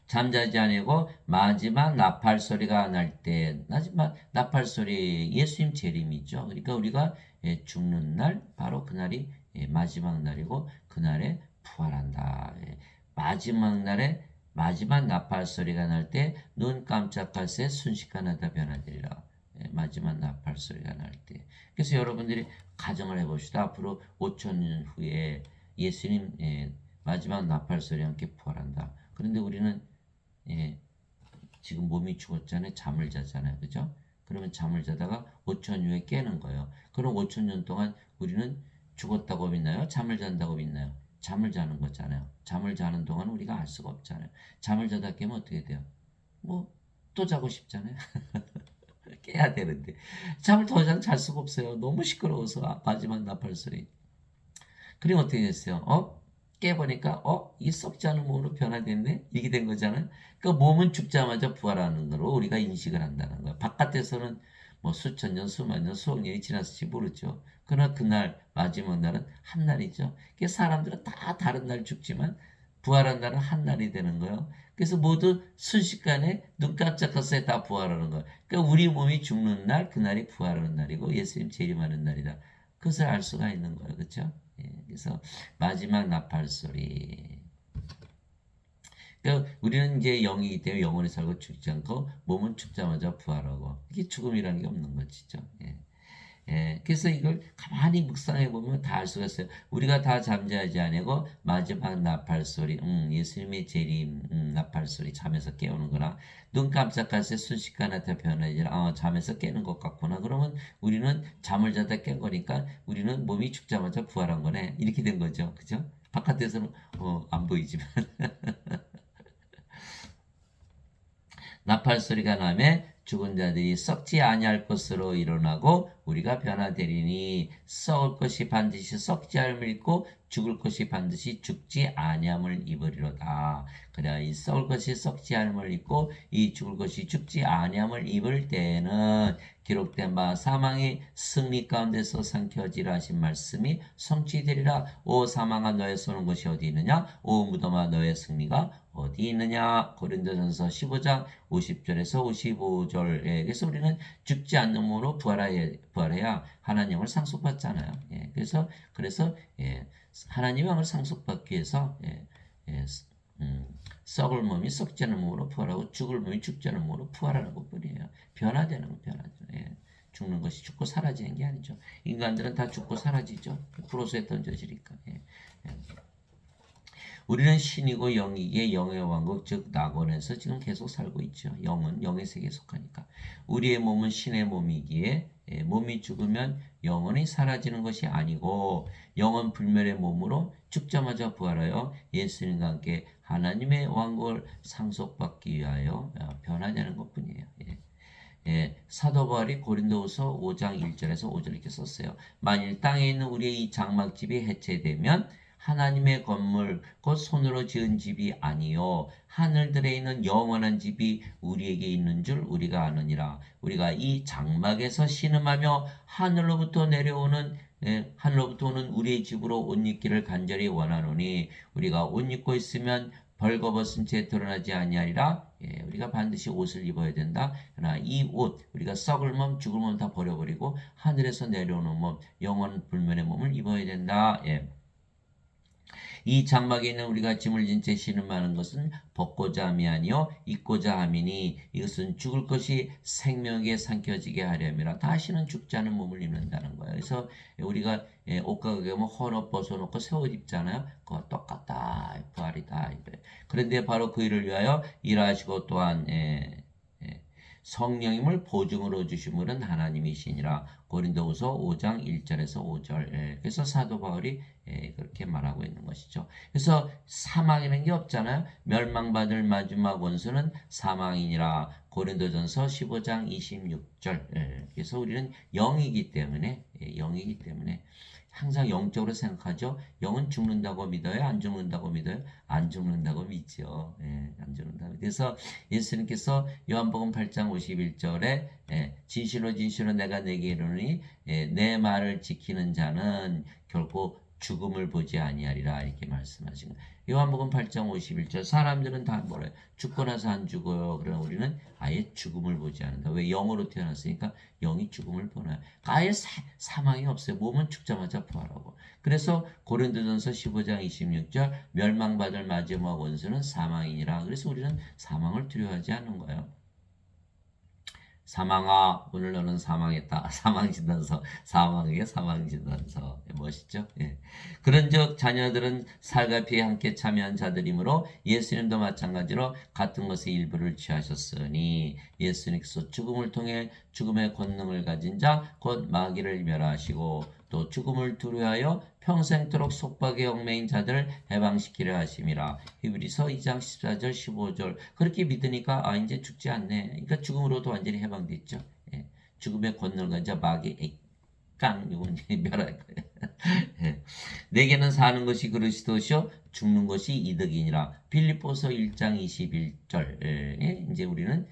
잠자지 아니고 마지막 나팔 소리가 날 때 마지막 나팔 소리 예수님 재림이죠. 그러니까 우리가 죽는 날 바로 그날이 마지막 날이고 그날에 부활한다. 마지막 날에 마지막 나팔 소리가 날 때 눈 깜짝할 새 순식간 하다 변화되리라. 마지막 나팔 소리가 날 때. 그래서 여러분들이 가정을 해봅시다. 앞으로 5,000년 후에 예수님 마지막 나팔 소리와 함께 부활한다. 그런데 우리는 지금 몸이 죽었잖아요. 잠을 자잖아요. 그죠? 그러면 잠을 자다가 5천 후에 깨는 거예요. 그럼 5,000년 동안 우리는 죽었다고 믿나요? 잠을 잔다고 믿나요? 잠을 자는 거잖아요. 잠을 자는 동안 우리가 알 수가 없잖아요. 잠을 자다 깨면 어떻게 돼요? 뭐 또 자고 싶잖아요. 깨야 되는데 잠을 더 이상 잘 수가 없어요. 너무 시끄러워서 마지막 나팔 소리. 그럼 어떻게 됐어요? 깨보니까 이 썩지 않은 몸으로 변화됐네? 이게 된 거잖아요. 그러니까 몸은 죽자마자 부활하는 거로 우리가 인식을 한다는 거예요. 바깥에서는 뭐 수천 년, 수만 년, 수억 년이 지났을지 모르죠. 그러나 그날 마지막 날은 한 날이죠. 그러니까 사람들은 다 다른 날 죽지만 부활한 날은 한 날이 되는 거예요. 그래서 모두 순식간에 눈 깜짝할 새에 다 부활하는 거예요. 그러니까 우리 몸이 죽는 날, 그날이 부활하는 날이고 예수님 재림하는 날이다. 그것을 알 수가 있는 거예요. 그렇죠? 그래서 마지막 나팔 소리. 그러니까 우리는 이제 영이기 때문에 영원히 살고 죽지 않고 몸은 죽자마자 부활하고 이게 죽음이라는 게 없는 거죠. 그래서 이걸 가만히 묵상해 보면 다 알 수가 있어요. 우리가 다 잠자지 아니고 마지막 나팔 소리, 예수님의 재림 나팔 소리 잠에서 깨우는 거나 눈 깜짝할 새 순식간에 다 변하지라 잠에서 깨는 것 같구나. 그러면 우리는 잠을 자다 깬 거니까 우리는 몸이 죽자마자 부활한 거네. 이렇게 된 거죠. 그죠? 바깥에서는 안 보이지만 나팔 소리가 나면 죽은 자들이 썩지 아니할 것으로 일어나고 우리가 변화되리니 썩을 것이 반드시 썩지 않음을 입고 죽을 것이 반드시 죽지 아니함을 입으리로다. 그래야 이 썩을 것이 썩지 않음을 입고 이 죽을 것이 죽지 아니함을 입을 때에는 기록된 바 사망이 승리 가운데서 삼켜지라 하신 말씀이 성취되리라. 오 사망아 너의 쏘는 것이 어디 있느냐? 오 무덤아 너의 승리가 어디 있느냐? 고린도전서 15장 50절에서 55절 5절. 예, 그래서 우리는 죽지 않는 몸으로 부활해야 하나님을 상속받잖아요. 예, 그래서 예, 하나님의 왕을 상속받기 위해서 썩을 몸이 썩지 않는 몸으로 부활하고 죽을 몸이 죽지 않는 몸으로 부활하는 것뿐이에요. 변화되는 거, 변화되는. 예. 죽는 것이 죽고 사라지는 게 아니죠. 인간들은 다 죽고 사라지죠. 프로스에 던져지니까. 예. 예. 우리는 신이고 영이기에 영의 왕국 즉 낙원에서 지금 계속 살고 있죠. 영은 영의 세계에 속하니까. 우리의 몸은 신의 몸이기에 몸이 죽으면 영원히 사라지는 것이 아니고 영은 불멸의 몸으로 죽자마자 부활하여 예수님과 함께 하나님의 왕국을 상속받기 위하여 변화되는 것뿐이에요. 예. 예, 사도 바울이 고린도후서 5장 1절에서 5절 이렇게 썼어요. 만일 땅에 있는 우리의 이 장막집이 해체되면 하나님의 건물 곧 손으로 지은 집이 아니요 하늘들에 있는 영원한 집이 우리에게 있는 줄 우리가 아느니라. 우리가 이 장막에서 신음하며 하늘로부터 오는 우리의 집으로 옷 입기를 간절히 원하노니 우리가 옷 입고 있으면 벌거벗은 채 드러나지 아니하리라. 예, 우리가 반드시 옷을 입어야 된다. 그러나 이 옷, 우리가 썩을 몸, 죽을 몸 다 버려버리고 하늘에서 내려오는 몸, 영원 불면의 몸을 입어야 된다. 예. 이 장막에 있는 우리가 짐을 진 채 신음하는 것은 벗고자 함이 아니요 입고자 함이니 이것은 죽을 것이 생명에게 삼켜지게 하려함이라. 다시는 죽지 않은 몸을 입는다는 거예요. 그래서 우리가 옷가게 가면 헌옷 벗어놓고 새 옷 입잖아요. 그거 똑같다. 부활이다. 그런데 바로 그 일을 위하여 일하시고 또한 성령임을 보증으로 주신 분은 하나님이시니라. 고린도후서 5장 1절에서 5절. 그래서 사도 바울이 그렇게 말하고 있는 것이죠. 그래서 사망이라는 게 없잖아요. 멸망받을 마지막 원수는 사망이니라. 고린도전서 15장 26절. 그래서 우리는 영이기 때문에 항상 영적으로 생각하죠. 영은 죽는다고 믿어요? 안 죽는다고 믿어요? 안 죽는다고 믿죠. 안 죽는다고. 그래서 예수님께서 요한복음 8장 51절에 진실로 진실로 내가 내게 이르노니 내 말을 지키는 자는 결코 죽음을 보지 아니하리라 이렇게 말씀하신 거예요. 요한복음 8장 51절 사람들은 다 뭐래요? 죽고 나서 안 죽어요. 그러나 우리는 아예 죽음을 보지 않는다. 왜? 영으로 태어났으니까 영이 죽음을 보나요? 아예 사망이 없어요. 몸은 죽자마자 부활하고. 그래서 고린도전서 15장 26절 멸망받을 마지막 원수는 사망이니라. 그래서 우리는 사망을 두려워하지 않는 거예요. 사망아 오늘 너는 사망했다. 사망진단서 사망에게 사망진단서 멋있죠? 예. 그런즉 자녀들은 살과 피에 함께 참여한 자들이므로 예수님도 마찬가지로 같은 것의 일부를 취하셨으니 예수님께서 죽음을 통해 죽음의 권능을 가진 자 곧 마귀를 멸하시고 또 죽음을 두려워하여 평생토록 속박의 얽매인 자들을 해방시키려 하심이라. 히브리서 2장 14절 15절 그렇게 믿으니까 이제 죽지 않네. 그러니까 죽음으로도 완전히 해방됐죠. 예. 죽음의 권능을 가진 자 마귀 이건 멸할 거예요. 예. 내게는 사는 것이 그리스도시요 죽는 것이 이득이니라. 빌립보서 1장 21절 이제 우리는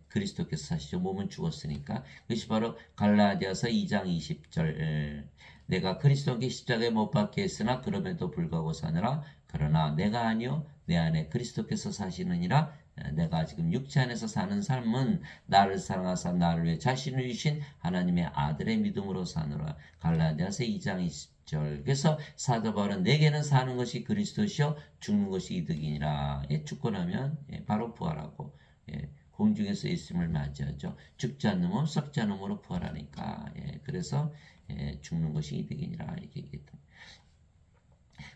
그리스도께서 사시죠. 몸은 죽었으니까. 그것이 바로 갈라디아서 2장 20절 내가 그리스도께 십자가에 못 박혀 있으나 그럼에도 불구하고 사느라 그러나 내가 아니요 내 안에 그리스도께서 사시느니라. 내가 지금 육체 안에서 사는 삶은 나를 사랑하사 나를 위해 자신을 주신 하나님의 아들의 믿음으로 사느라. 갈라디아서 2장 20절 그래서 사도 바울은 내게는 사는 것이 그리스도시요 죽는 것이 이득이니라. 죽고 나면 바로 부활하고 공중에서 예수님을 맞이하죠. 죽지 않는 몸 썩지 않는 몸으로 부활하니까 그래서 죽는 것이 이득이니라 이렇게 얘기했다.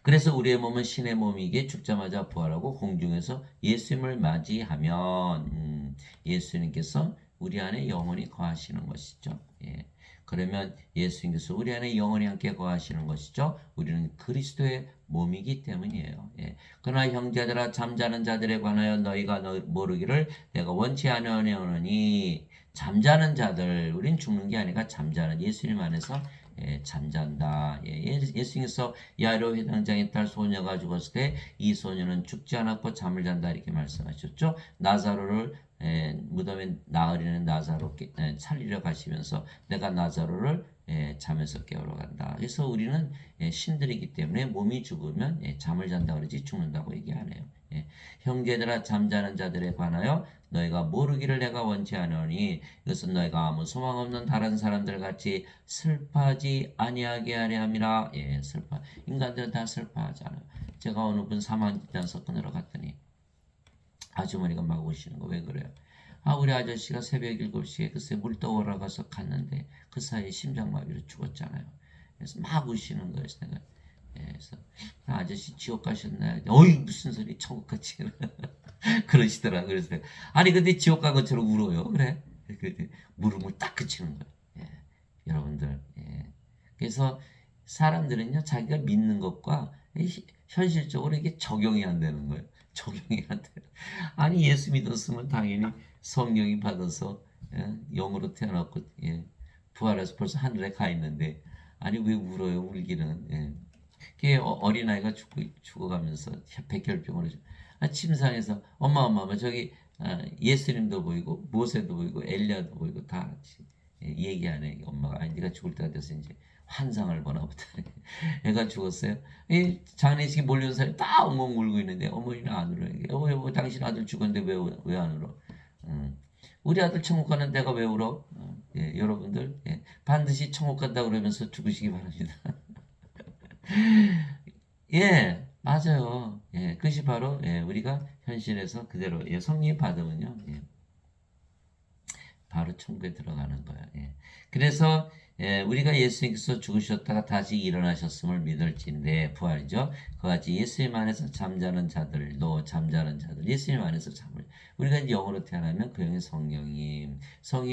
그래서 우리의 몸은 신의 몸이기에 죽자마자 부활하고 공중에서 예수님을 맞이하면 예수님께서 우리 안에 영원히 거하시는 것이죠. 그러면 예수님께서 우리 안에 영원히 함께 거하시는 것이죠. 우리는 그리스도의 몸이기 때문이에요. 그러나 형제들아 잠자는 자들에 관하여 너희가 모르기를 내가 원치 아니하노니 잠자는 자들 우린 죽는 게 아니라 잠자는 예수님 안에서 잠잔다. 예수님께서 야이로 회당장의 딸 소녀가 죽었을 때 이 소녀는 죽지 않았고 잠을 잔다 이렇게 말씀하셨죠. 나사로를 무덤에 나으리는 나사로 살리려 가시면서 내가 나사로를 잠에서 깨우러 간다. 그래서 우리는 신들이기 때문에 몸이 죽으면 잠을 잔다 그러지 죽는다고 얘기 안 해요. 예. 형제들아 잠자는 자들에 관하여 너희가 모르기를 내가 원치 않으니 이것은 너희가 아무 소망 없는 다른 사람들 같이 슬퍼하지 아니하게 하려 함이라. 예, 슬퍼. 인간들은 다 슬퍼하잖아요. 제가 어느 분 사망진단서 끊으러 갔더니 아주머니가 막 우시는 거 왜 그래요? 아, 우리 아저씨가 새벽 7시에 글쎄 물 떠오러 가서 갔는데 그 사이에 심장마비로 죽었잖아요. 그래서 막 우시는 거예요. 그래서 내가 그래서 아저씨 지옥 가셨나요? 어이 무슨 소리 천국 같이 그러시더라. 그래서 내가, 아니 근데 지옥 간 것처럼 울어요. 그래? 물음을 딱 그치는 거예요. 예, 여러분들. 예. 그래서 사람들은요 자기가 믿는 것과 현실적으로 이게 적용이 안 되는 거예요. 적용이 안 돼. 아니 예수 믿었으면 당연히 성령이 받아서 영으로 태어났고 부활해서 벌써 하늘에 가 있는데 아니 왜 울어요? 울기는. 그게 어린아이가 죽어가면서 백혈병으로 침상에서 엄마 저기 예수님도 보이고 모세도 보이고 엘리야도 보이고 다 같이 얘기하네. 엄마가 아니 네가 죽을 때가 돼서 이제 환상을 보나 보다. 애가 죽었어요. 이 장례식에 몰려온 사람이 다 엉엉 울고 있는데 어머니는 안 울어요. 여보 당신 아들 죽었는데 왜 안 울어? 우리 아들 천국 가는 데가 왜 울어? 여러분들 반드시 천국 간다 그러면서 죽으시기 바랍니다. 예, 맞아요. 그것이 바로 우리가 현실에서 그대로 성령 받으면요, 바로 천국에 들어가는 거예요. 그래서 우리가 예수님께서 죽으셨다가 다시 일어나셨음을 믿을진데 부활이죠. 그같이 예수님 안에서 잠자는 자들도 잠자는 자들 예수님 안에서 잠을 우리가 이제 영으로 태어나면 그 영이 성령님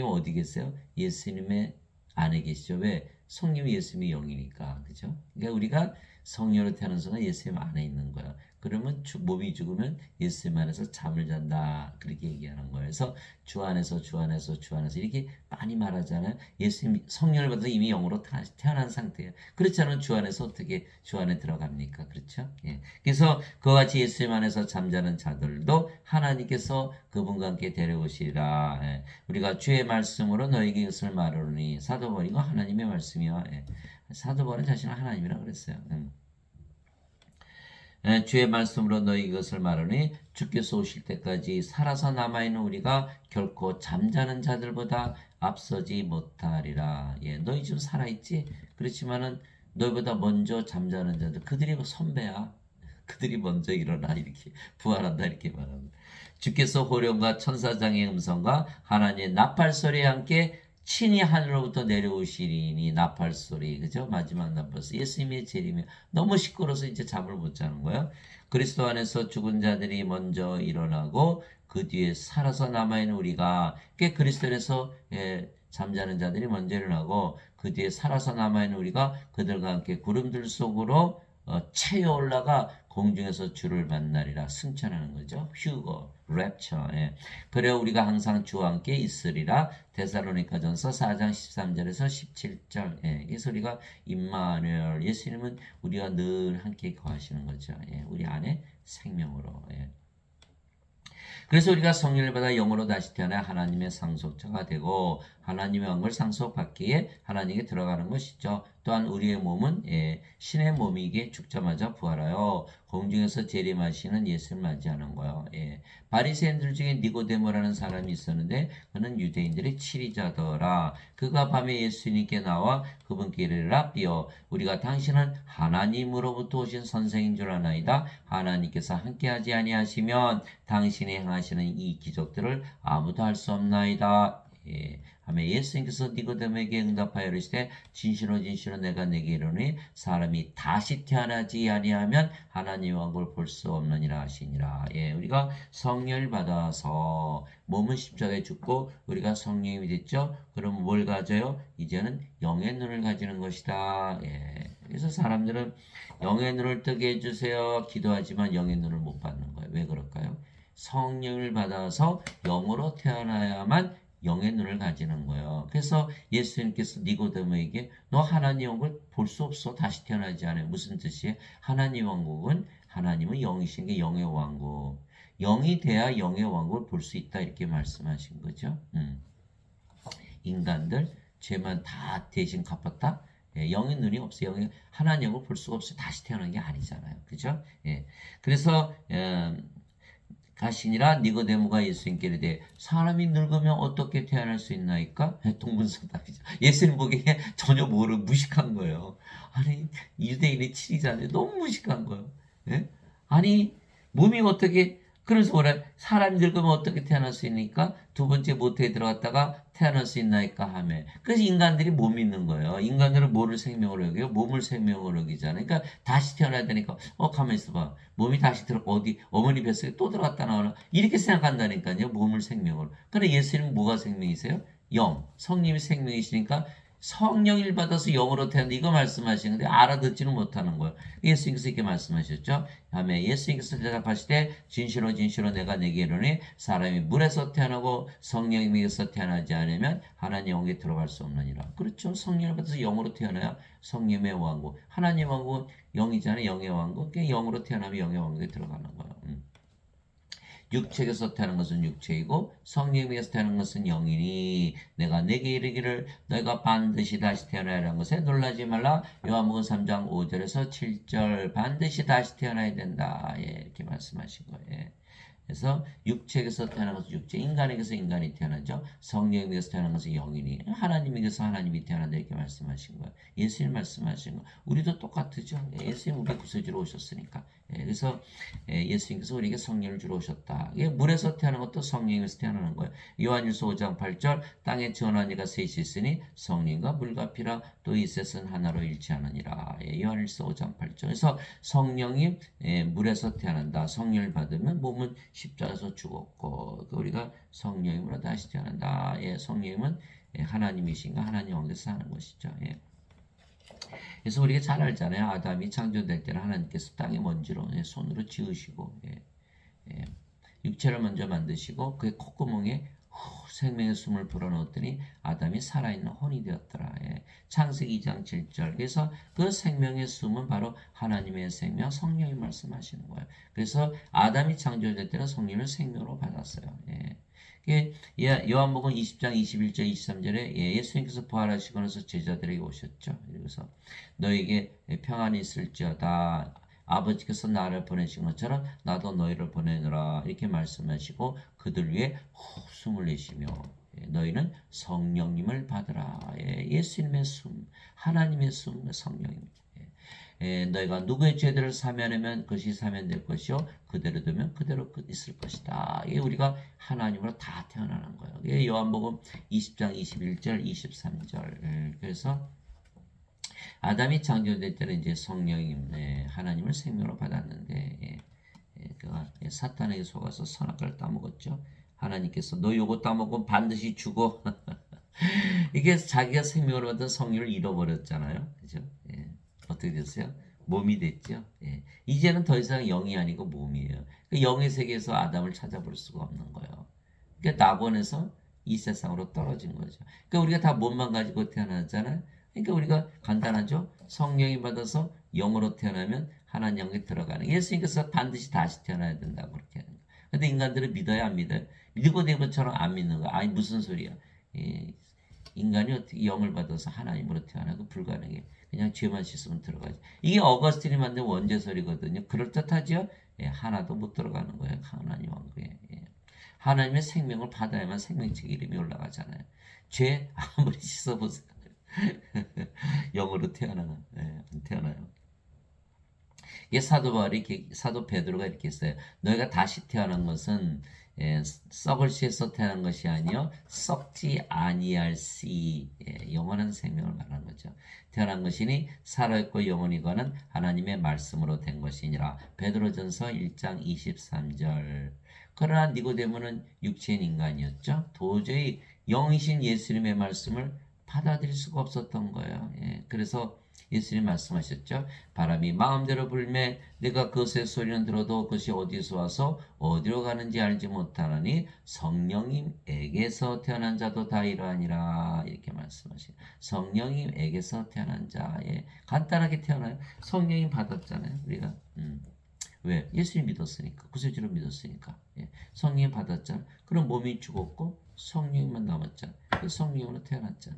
어디 계세요? 예수님의 안에 계시죠. 왜? 성령이 예수님의 영이니까 그죠? 그러니까 우리가 성령으로 태어난 순간 예수님 안에 있는 거야. 그러면 몸이 죽으면 예수님 안에서 잠을 잔다. 그렇게 얘기하는 거예요. 그래서 주 안에서 이렇게 많이 말하잖아요. 예수님 성령을 받아서 이미 영으로 태어난 상태예요. 그렇지 않으면 주 안에서 어떻게 주 안에 들어갑니까? 그렇죠? 그래서 그와 같이 예수님 안에서 잠자는 자들도 하나님께서 그분과 함께 데려오시리라. 우리가 주의 말씀으로 너에게 이것을 말하노니 사도 바울이 하나님의 말씀이야. 사도 바울은 자신을 하나님이라고 그랬어요. 주의 말씀으로 너희 이것을 말하니 주께서 오실 때까지 살아서 남아있는 우리가 결코 잠자는 자들보다 앞서지 못하리라. 너희 지금 살아있지? 그렇지만은 너희보다 먼저 잠자는 자들 그들이 선배야. 그들이 먼저 일어나 이렇게 부활한다 이렇게 말합니다. 주께서 호령과 천사장의 음성과 하나님의 나팔 소리에 함께 친히 하늘로부터 내려오시리니 나팔 소리 그죠? 마지막 나팔 소리 예수님의 재림이 너무 시끄러워서 이제 잠을 못 자는 거예요. 그리스도 안에서 죽은 자들이 먼저 일어나고 그 뒤에 살아서 남아있는 우리가 꽤 그리스도 안에서 잠자는 자들이 먼저 일어나고 그 뒤에 살아서 남아있는 우리가 그들과 함께 구름들 속으로 채여 올라가 공중에서 주를 만나리라 승천하는 거죠. 휴거, 랩처. 그래 우리가 항상 주와 함께 있으리라. 데살로니가전서 4장 13절에서 17절. 그래서 우리가 임마누엘 예수님은 우리와 늘 함께 거하시는 거죠. 우리 안에 생명으로. 그래서 우리가 성령을 받아 영으로 다시 태어나 하나님의 상속자가 되고 하나님의 왕을 상속받기에 하나님께 들어가는 것이죠. 또한 우리의 몸은 신의 몸이기에 죽자마자 부활하여 공중에서 재림하시는 예수를 맞이하는 거예요. 바리새인들 중에 니고데모라는 사람이 있었는데 그는 유대인들의 치리자더라. 그가 밤에 예수님께 나와 그분께 이르되 라삐여 우리가 당신은 하나님으로부터 오신 선생인 줄 아나이다. 하나님께서 함께하지 아니하시면 당신이 행하시는 이 기적들을 아무도 할 수 없나이다. 하며 예수님께서 니고데모에게 응답하여 이르시되 진실로 내가 내게 이르노니 사람이 다시 태어나지 아니하면 하나님의 왕국을 볼 수 없느니라 하시니라. 우리가 성령을 받아서 몸은 십자가에 죽고 우리가 성령이 됐죠. 그럼 뭘 가져요? 이제는 영의 눈을 가지는 것이다. 그래서 사람들은 영의 눈을 뜨게 해주세요. 기도하지만 영의 눈을 못 받는 거예요. 왜 그럴까요? 성령을 받아서 영으로 태어나야만 영의 눈을 가지는 거예요. 그래서 예수님께서 니고데모에게 너 하나님 왕국을 볼 수 없어. 다시 태어나지 않아요. 무슨 뜻이에요? 하나님 왕국은 하나님은 영이신 게 영의 왕국. 영이 돼야 영의 왕국을 볼 수 있다 이렇게 말씀하신 거죠. 인간들 죄만 다 대신 갚았다. 영의 눈이 없어요. 하나님을 볼 수가 없어요. 다시 태어난 게 아니잖아요. 그죠? 그래서 가시니라 니고데모가 예수님께 이르되 사람이 늙으면 어떻게 태어날 수 있나이까? 동문서답이죠. 예수님 보기에 전혀 모르고 무식한 거예요. 아니 유대인의 치리자인데 너무 무식한 거예요. 예? 아니 몸이 어떻게 그래서 뭐래 사람이 늙으면 어떻게 태어날 수 있니까 두 번째 모태에 들어갔다가 태어날 수 있나이까 하며 그래서 인간들이 못 믿는 거예요. 인간들은 뭐를 생명으로 여겨요? 몸을 생명으로 여기잖아요. 그러니까 다시 태어나야 되니까 가만히 있어봐. 몸이 다시 들어 어디 어머니 뱃속에 또 들어갔다 나오나 이렇게 생각한다니까요. 몸을 생명으로. 그런데 예수님은 뭐가 생명이세요? 영. 성님이 생명이시니까 성령을 받아서 영으로 태어난다 이거 말씀하시는데 알아듣지는 못하는 거예요. 예수님께서 이렇게 말씀하셨죠. 다음에 예수님께서 대답하실 때 진실로 진실로 내가 내게 이르노니 사람이 물에서 태어나고 성령에게서 태어나지 않으면 하나님 영에 들어갈 수 없느니라. 그렇죠. 성령을 받아서 영으로 태어나야 성령의 왕국. 하나님 왕국은 영이잖아요. 영의 왕국. 영으로 태어나면 영의 왕국에 들어가는 거예요. 육체에서 태어난 것은 육체이고 성령에게서 태어난 것은 영이니 내가 내게 이르기를 너희가 반드시 다시 태어나야 하는 것에 놀라지 말라. 요한복음 3장 5절에서 7절 반드시 다시 태어나야 된다. 예, 이렇게 말씀하신 거예요. 그래서 육체에게서 태어난 것은 육체, 인간에게서 인간이 태어나죠. 성령에게서 태어난 것은 영이니 하나님에게서 하나님이 태어난다 이렇게 말씀하신 거예요. 예수님 말씀하신 거. 우리도 똑같죠. 예수님 우리 구세주로 오셨으니까. 그래서 예수님께서 우리에게 성령을 주러 오셨다. 물에서 태어난 것도 성령에서 태어나는 거예요. 요한일서 5장 8절 땅에 전한 이가 셋이 있으니 성령과 물과 피라 또 이 셋은 하나로 일치하느니라. 요한일서 5장 8절. 그래서 성령이 물에서 태어난다. 성령을 받으면 몸은 십자가에서 죽었고 우리가 성령님으로 다시 태어난다. 성령님은 하나님이신가 하나님 왕께서 하는 것이죠. 그래서 우리가 잘 알잖아요. 아담이 창조될 때는 하나님께서 땅의 먼지로 손으로 지으시고 육체를 먼저 만드시고 그의 콧구멍에 생명의 숨을 불어넣었더니 아담이 살아있는 혼이 되었더라. 창세기 2장 7절. 그래서 그 생명의 숨은 바로 하나님의 생명, 성령이 말씀하시는 거예요. 그래서 아담이 창조될 때는 성령을 생명으로 받았어요. 요한복음 20장 21절 23절에 예수님께서 부활하시고 나서 제자들에게 오셨죠. 그래서 너에게 평안이 있을지어다. 아버지께서 나를 보내신 것처럼 나도 너희를 보내느라 이렇게 말씀하시고 그들 위에 숨을 내쉬며 너희는 성령님을 받으라. 예수님의 숨, 하나님의 숨, 성령입니다. 너희가 누구의 죄들을 사면하면 그것이 사면될 것이요 그대로 두면 그대로 있을 것이다. 우리가 하나님으로 다 태어나는 거예요. 요한복음 20장 21절 23절. 그래서 아담이 창조될 때는 이제 성령님 하나님을 생명으로 받았는데 그가 사탄에게 속아서 선악과를 따먹었죠. 하나님께서 너 요거 따먹으면 반드시 죽어. 이게 자기가 생명으로 받은 성령을 잃어버렸잖아요. 그죠? 어떻게 됐어요? 몸이 됐죠. 이제는 더 이상 영이 아니고 몸이에요. 그 영의 세계에서 아담을 찾아볼 수가 없는 거예요. 그러니까 낙원에서 이 세상으로 떨어진 거죠. 그러니까 우리가 다 몸만 가지고 태어났잖아요. 그러니까 우리가 간단하죠. 성령이 받아서 영으로 태어나면 하나님 영에 들어가는. 예수님께서 반드시 다시 태어나야 된다고 그렇게 하는 거예요. 근데 인간들은 믿어야 안 믿어요? 니고데모처럼 안 믿는 거야. 아니 무슨 소리야. 인간이 어떻게 영을 받아서 하나님으로 태어나고 불가능해. 그냥 죄만 씻으면 들어가지. 이게 어거스틴이 만든 원죄설이거든요. 그럴듯하죠? 하나도 못 들어가는 거예요. 하나님 왕국에. 하나님의 생명을 받아야만 생명책 이름이 올라가잖아요. 죄 아무리 씻어보세요. 영으로 태어나요. 안 태어나요. 이게 사도 베드로가 이렇게 했어요. 너희가 다시 태어난 것은 썩을 씨에서 태어난 것이 아니요 썩지 아니할 씨 영원한 생명을 말하는 거죠. 태어난 것이니 살아있고 영원히 가는 하나님의 말씀으로 된 것이니라. 베드로전서 1장 23절. 그러나 니고데모는 육체인 인간이었죠. 도저히 영이신 예수님의 말씀을 받아들일 수가 없었던 거예요. 그래서 예수님 말씀하셨죠. 바람이 마음대로 불매 내가 그것의 소리는 들어도 그것이 어디서 와서 어디로 가는지 알지 못하느니 성령님에게서 태어난 자도 다 이러하니라. 이렇게 말씀하시죠. 성령님에게서 태어난 자. 간단하게 태어나요. 성령님 받았잖아요. 우리가. 왜? 예수님 믿었으니까. 구세주로 믿었으니까. 성령 받았잖아. 그럼 몸이 죽었고 성령만 남았잖아. 그 성령으로 태어났잖아.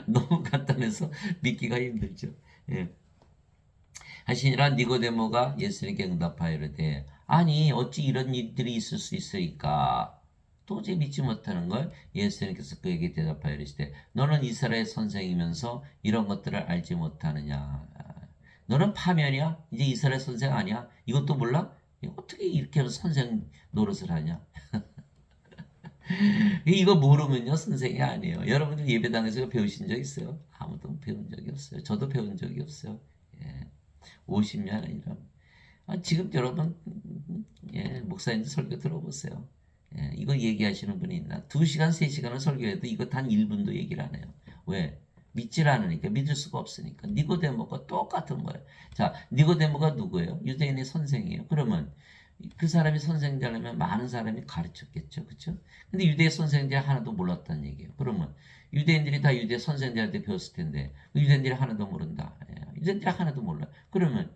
너무 간단해서 믿기가 힘들죠. 하시니라. 니고데모가 예수님께 응답하여 이르되 아니 어찌 이런 일들이 있을 수 있으니까 도저히 믿지 못하는 걸 예수님께서 그에게 대답하여 이르시되 너는 이스라엘 선생이면서 이런 것들을 알지 못하느냐. 너는 파면이야? 이제 이스라엘 선생 아니야? 이것도 몰라? 어떻게 이렇게 선생 노릇을 하냐? 이거 모르면요 선생이 아니에요. 여러분들 예배당에서 배우신 적 있어요? 아무도 배운 적이 없어요. 저도 배운 적이 없어요. 예. 50년 아니라 지금 여러분 목사님들 설교 들어보세요. 이거 얘기하시는 분이 있나? 2시간 3시간을 설교해도 이거 단 1분도 얘기를 안 해요. 왜? 믿질 않으니까 믿을 수가 없으니까. 니고데모가 똑같은 거예요. 자, 니고데모가 누구예요? 유대인의 선생이에요. 그러면 그 사람이 선생 되려면 많은 사람이 가르쳤겠죠. 그렇죠? 근데 유대 선생들이 하나도 몰랐다는 얘기예요. 그러면 유대인들이 다 유대 선생들한테 배웠을 텐데 유대인들이 하나도 모른다. 유대인들이 하나도 몰라. 그러면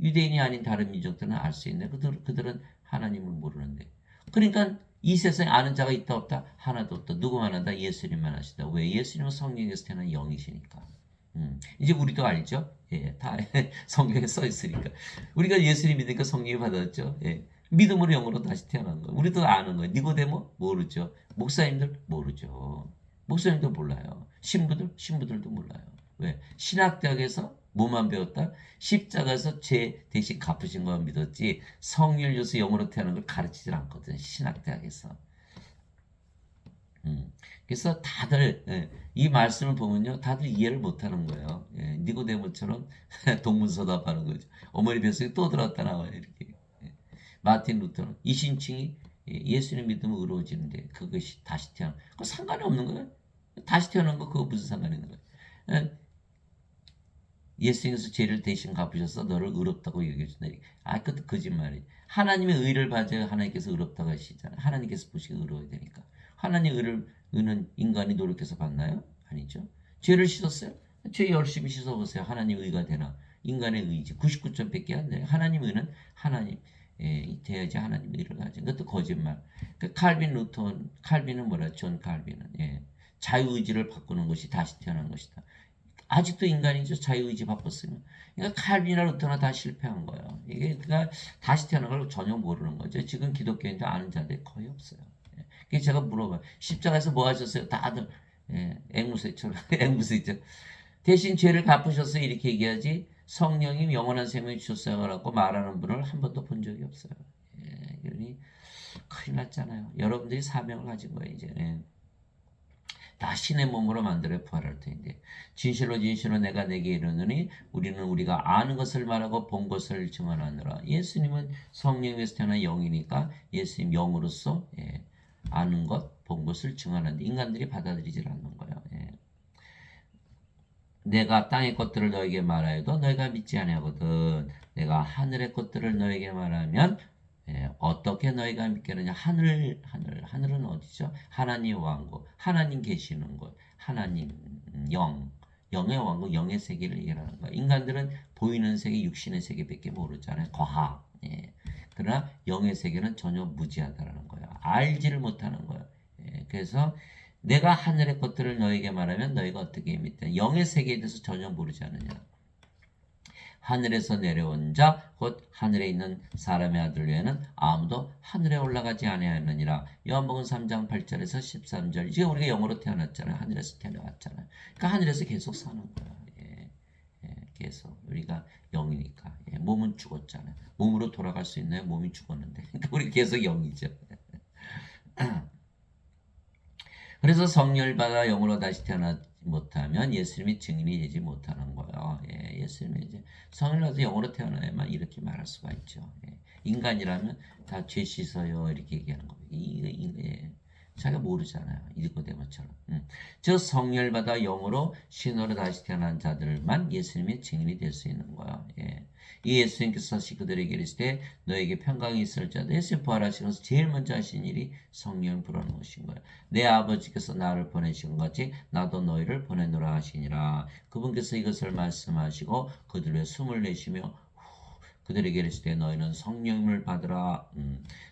유대인이 아닌 다른 민족들은 알 수 있네. 그들은 하나님을 모르는데. 그러니까 이 세상에 아는 자가 있다 없다? 하나도 없다. 누구만 한다? 예수님만 하시다. 왜? 예수님은 성령에서 태어난 영이시니까. 이제 우리도 알죠? 예, 다 성경에 써 있으니까. 우리가 예수님 믿으니까 성령이 받았죠? 예. 믿음으로 영으로 다시 태어난 거. 우리도 아는 거예요. 니고데모? 모르죠. 목사님들? 모르죠. 목사님도 몰라요. 신부들도 몰라요. 왜? 신학대학에서 뭐만 배웠다? 십자가에서 죄 대신 갚으신 것만 믿었지 성령 요소 영으로 태어난 걸 가르치질 않거든. 신학대학에서. 그래서 다들 이 말씀을 보면요, 다들 이해를 못하는 거예요. 니고데모처럼 동문서답하는 거죠. 어머니 뱃속에 또 들어갔다 나와요 이렇게. 마틴 루터는 이신칭이 예수님 믿으면 의로워지는데 그것이 다시 태어나. 그 상관이 없는 거예요. 다시 태어난 거 그거 무슨 상관이 있는 거예요? 예수님께서 죄를 대신 갚으셔서 너를 의롭다고 여겨준다. 그것도 거짓말이에요. 하나님의 의를 받아야 하나님께서 의롭다고 하시잖아요. 하나님께서 보시기 의로워야 되니까. 하나님의 의는 인간이 노력해서 받나요? 아니죠. 죄를 씻었어요? 죄 열심히 씻어보세요. 하나님 의가 되나? 인간의 의지 99점밖에 안 돼요. 하나님 의는 하나님 돼야지 하나님 의를 가지. 그것도 거짓말. 칼빈은 뭐라? 존 칼빈은 자유의지를 바꾸는 것이 다시 태어난 것이다. 아직도 인간이죠. 자유의지 바꿨으면. 그러니까 칼빈이나 루터나 다 실패한 거예요. 이게 그러니까 다시 태어난 걸 전혀 모르는 거죠. 지금 기독교인들 아는 자들이 거의 없어요. 그래서 제가 물어봐요. 십자가에서 뭐 하셨어요? 다들 앵무새처럼 앵무새죠. 대신 죄를 갚으셨어요. 이렇게 얘기하지 성령님 영원한 생명이 주셨어요. 라고 말하는 분을 한 번도 본 적이 없어요. 그러니 큰일 났잖아요. 여러분들이 사명을 가진 거예요. 이제. 다 신의 몸으로 만들어 부활할 텐데 진실로 내가 내게 이르노니 우리가 아는 것을 말하고 본 것을 증언하느라. 예수님은 성령에서 태어난 영이니까 예수님 영으로서 아는 것, 본 것을 증언하는데 인간들이 받아들이질 않는 거예요. 내가 땅의 것들을 너에게 말하여도 너희가 믿지 아니하거든. 내가 하늘의 것들을 너에게 말하면 어떻게 너희가 믿겠느냐? 하늘은 어디죠? 하나님 왕국, 하나님 계시는 곳, 하나님 영의 왕국, 영의 세계를 얘기하는 거야. 인간들은 보이는 세계, 육신의 세계밖에 모르잖아요. 과학. 그러나 영의 세계는 전혀 무지하다라는 거야. 알지를 못하는 거야. 그래서 내가 하늘의 것들을 너에게 말하면 너희가 어떻게 믿냐? 영의 세계에 대해서 전혀 모르지 않느냐? 하늘에서 내려온 자 곧 하늘에 있는 사람의 아들 외에는 아무도 하늘에 올라가지 아니하였느니라. 요한복음 3장 8절에서 13절. 이제 우리가 영으로 태어났잖아요. 하늘에서 태어났잖아요. 그러니까 하늘에서 계속 사는 거야. 계속 우리가 영이니까. 몸은 죽었잖아요. 몸으로 돌아갈 수 있나요? 몸이 죽었는데. 그러니까 우리 계속 영이죠. 그래서 성령을 받아 영으로 다시 태어나지 못하면 예수님이 증인이 되지 못하는 거예요. 예수님이 이제 성령을 받아 영으로 태어나야만 이렇게 말할 수가 있죠. 인간이라면 다 죄 씻어요 이렇게 얘기하는 겁니다. 자기가 모르잖아요. 니고데모처럼. 저 성령을 받아 영으로 신으로 다시 태어난 자들만 예수님의 증인이 될 수 있는 거예요. 이 예수님께서 다시 그들에게 이르시되 너에게 평강이 있을지어다. 예수님 부활하시면서 제일 먼저 하신 일이 성령 불어넣으신 거예요. 내 아버지께서 나를 보내신 것 같이 나도 너희를 보내노라 하시니라. 그분께서 이것을 말씀하시고 그들의 숨을 내쉬며 그들에게 이르시되 너희는 성령을 받으라.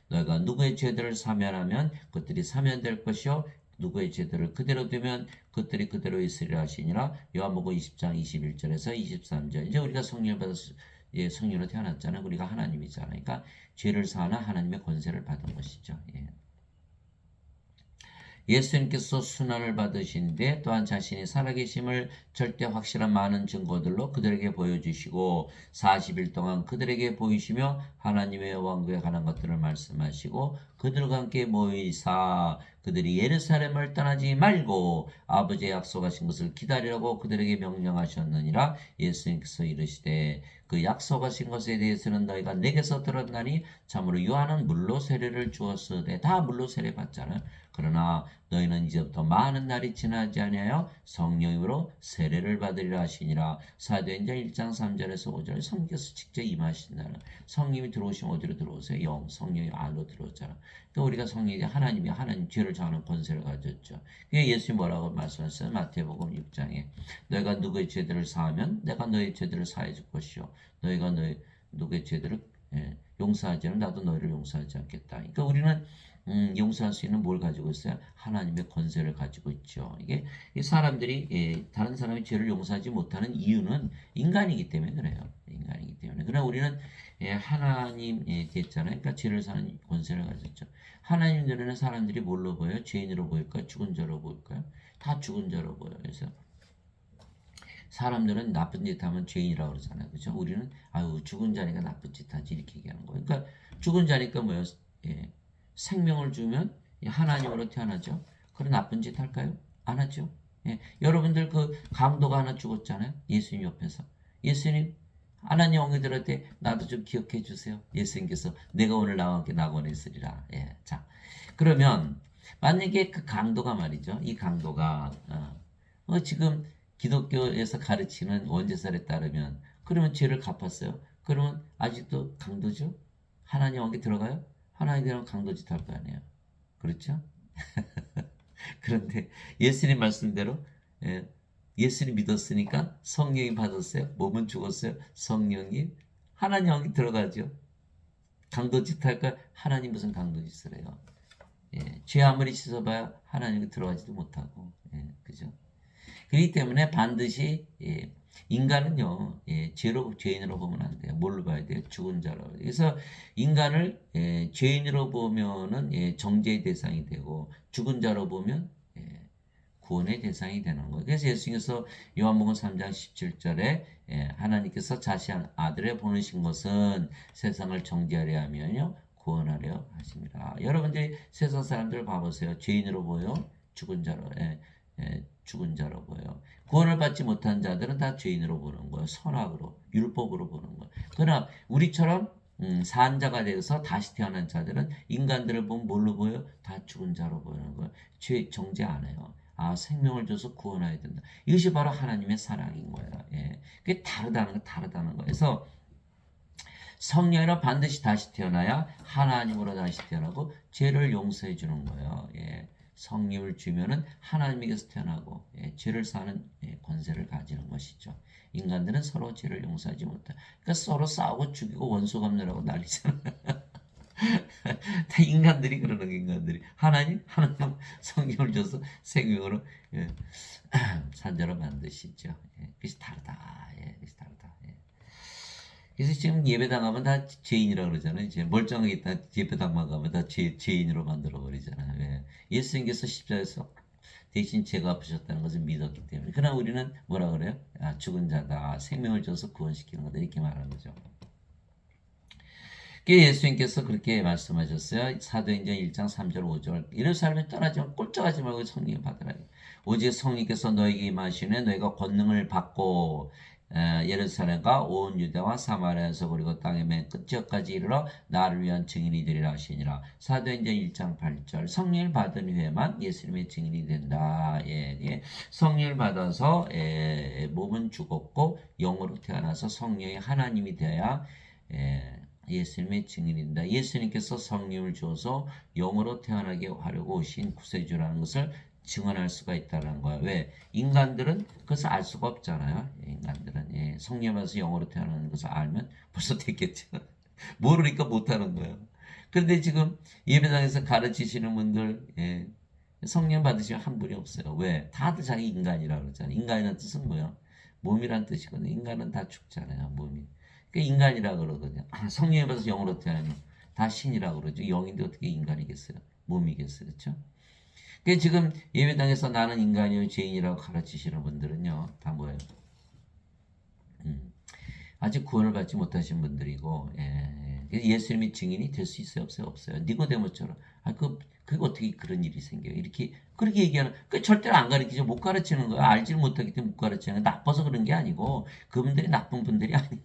너희가 누구의 죄들을 사면하면 그들이 사면될 것이요 누구의 죄들을 그대로 두면 그들이 그대로 있으리라 하시니라. 요한복음 20장 21절에서 23절. 이제 우리가 성령을 받아서 예, 성령으로 태어났잖아요. 우리가 하나님이잖아요. 그러니까 죄를 사하는 하나님의 권세를 받은 것이죠. 예. 예수님께서 순환을 받으신데 또한 자신이 살아계심을 절대 확실한 많은 증거들로 그들에게 보여주시고 40일 동안 그들에게 보이시며 하나님의 왕국에 관한 것들을 말씀하시고 그들과 함께 모이사 그들이 예루살렘을 떠나지 말고 아버지의 약속하신 것을 기다리라고 그들에게 명령하셨느니라. 예수님께서 이르시되 그 약속하신 것에 대해서는 너희가 내게서 들었나니 참으로 요한은 물로 세례를 주었으되 다 물로 세례 받잖아요. 그러나 너희는 이제부터 많은 날이 지나지 아니하여 성령으로 세례를 받으리라 하시니라. 사도행전 1장 3절에서 5절 성령께서 직접 임하신다는 성령이 들어오시면 어디로 들어오세요? 영 성령이 안으로 들어오잖아. 또 우리가 성령이 하나님 죄를 정하는 권세를 가졌죠. 그게 예수님 뭐라고 말씀하셨어요? 마태복음 6장에 너희가 누구의 죄들을 사하면 내가 너의 죄들을 사해 줄 것이요 너희가 누구의 죄들을 용서하지는 나도 너희를 용서하지 않겠다. 그러니까 우리는 용서할 수 있는 뭘 가지고 있어요? 하나님의 권세를 가지고 있죠. 이게 사람들이 다른 사람의 죄를 용서하지 못하는 이유는 인간이기 때문에 그래요. 인간이기 때문에. 그러나 우리는 하나님 됐잖아요. 그러니까 죄를 사는 권세를 가졌죠. 하나님 눈에는 사람들이 뭘로 보여요? 죄인으로 보일까요? 죽은 자로 보일까요? 다 죽은 자로 보여요. 그래서 사람들은 나쁜 짓 하면 죄인이라고 그러잖아요. 그죠? 우리는 아유 죽은 자니까 나쁜 짓 하지 이렇게 얘기하는 거예요. 그러니까 죽은 자니까 뭐예요? 생명을 주면 하나님으로 태어나죠. 그런 나쁜 짓 할까요? 안 하죠. 여러분들 그 강도가 하나 죽었잖아요. 예수님 옆에서. 예수님 하나님 엉이들할 때 나도 좀 기억해 주세요. 예수님께서 내가 오늘 나와 함께 낙원에 있으리라. 자 그러면 만약에 그 강도가 말이죠. 이 강도가 지금 기독교에서 가르치는 원죄설에 따르면 그러면 죄를 갚았어요. 그러면 아직도 강도죠? 하나님 왕께 들어가요? 하나님이랑 강도짓 할 거 아니에요. 그렇죠? 그런데 예수님 말씀대로 예수님 믿었으니까 성령이 받았어요. 몸은 죽었어요. 성령이 하나님 왕께 들어가죠. 강도짓 할까? 하나님 무슨 강도짓을 해요. 죄 아무리 씻어봐야 하나님께 들어가지도 못하고 그죠? 그렇기 때문에 반드시 인간은요 죄인으로 보면 안 돼요. 뭘로 봐야 돼요? 죽은 자로. 그래서 인간을 죄인으로 보면은 정죄의 대상이 되고 죽은 자로 보면 구원의 대상이 되는 거예요. 그래서 예수님께서 요한복음 3장 17절에 하나님께서 자신 아들을 보내신 것은 세상을 정죄하려 하면요 구원하려 하십니다. 여러분들이 세상 사람들 봐보세요. 죄인으로 보여? 죽은 자로. 죽은 자로 보여. 구원을 받지 못한 자들은 다 죄인으로 보는 거예요. 선악으로, 율법으로 보는 거예요. 그러나 우리처럼 산자가 되어서 다시 태어난 자들은 인간들을 보면 뭘로 보여? 다 죽은 자로 보이는 거예요. 죄 정죄 안 해요. 생명을 줘서 구원해야 된다. 이것이 바로 하나님의 사랑인 거예요. 그게 다르다는 거. 그래서 성령으로 반드시 다시 태어나야 하나님으로 다시 태어나고 죄를 용서해 주는 거예요. 성령을 주면은 하나님에게서 태어나고 죄를 사는 권세를 가지는 것이죠. 인간들은 서로 죄를 용서하지 못해. 그러니까 서로 싸우고 죽이고 원수 갚느라고 난리잖아요. 다 인간들이 그러는 게 인간들이. 하나님 성령을 줘서 생명으로 산자로 만드시죠. 그것이 다르다. 그것이 다르다. 그래서 지금 예배당 가면 다 죄인이라고 그러잖아요. 이제 멀쩡하게 있다 예배당만 가면 다 죄인으로 만들어 버리잖아요. 예수님께서 십자가에서 대신 죄가 아프셨다는 것을 믿었기 때문에. 그러나 우리는 뭐라 그래요? 죽은 자다. 생명을 줘서 구원시키는 거다. 이렇게 말하는 거죠. 예수님께서 그렇게 말씀하셨어요. 사도행전 1장 3절 5절 예루살렘에 떠나지만 꼴짝하지 말고 성령을 받으라. 오직 성령께서 너에게 임하시네 너희가 권능을 받고 예루살렘과 온 유대와 사마리아에서 그리고 땅의 맨 끝지역까지 이르러 나를 위한 증인이 되리라 하시니라. 사도행전 1장 8절 성령을 받은 후에만 예수님의 증인이 된다. 성령을 받아서 몸은 죽었고 영으로 태어나서 성령이 하나님이 되어야 예수님의 증인입니다. 예수님께서 성령을 주어서 영으로 태어나게 하려고 오신 구세주라는 것을 증언할 수가 있다는 거예요. 왜? 인간들은 그것을 알 수가 없잖아요. 인간들은 성령 받아서 영으로 태어나는 것을 알면 벌써 됐겠죠. 모르니까 못하는 거예요. 그런데 지금 예배당에서 가르치시는 분들 성령 받으시면 한 분이 없어요. 왜? 다들 자기 인간이라고 그러잖아요. 인간이라는 뜻은 뭐예요? 몸이란 뜻이거든요. 인간은 다 죽잖아요. 몸이. 그 인간이라 그러거든요. 성령이 받아서 영으로 어떻게 하냐면 다 신이라 그러죠. 영인데 어떻게 인간이겠어요? 몸이겠어요, 그렇죠? 그 지금 예배당에서 나는 인간이요 죄인이라고 가르치시는 분들은요, 다 뭐예요? 아직 구원을 받지 못하신 분들이고, 그래서 예수님이 증인이 될 수 있어요, 없어요? 없어요. 니고데모처럼. 그게 어떻게 그런 일이 생겨요? 이렇게, 그렇게 얘기하는, 그 절대로 안 가르치죠. 못 가르치는 거야. 알지 못하기 때문에 못 가르치는 거야. 나빠서 그런 게 아니고, 그분들이 나쁜 분들이 아니고,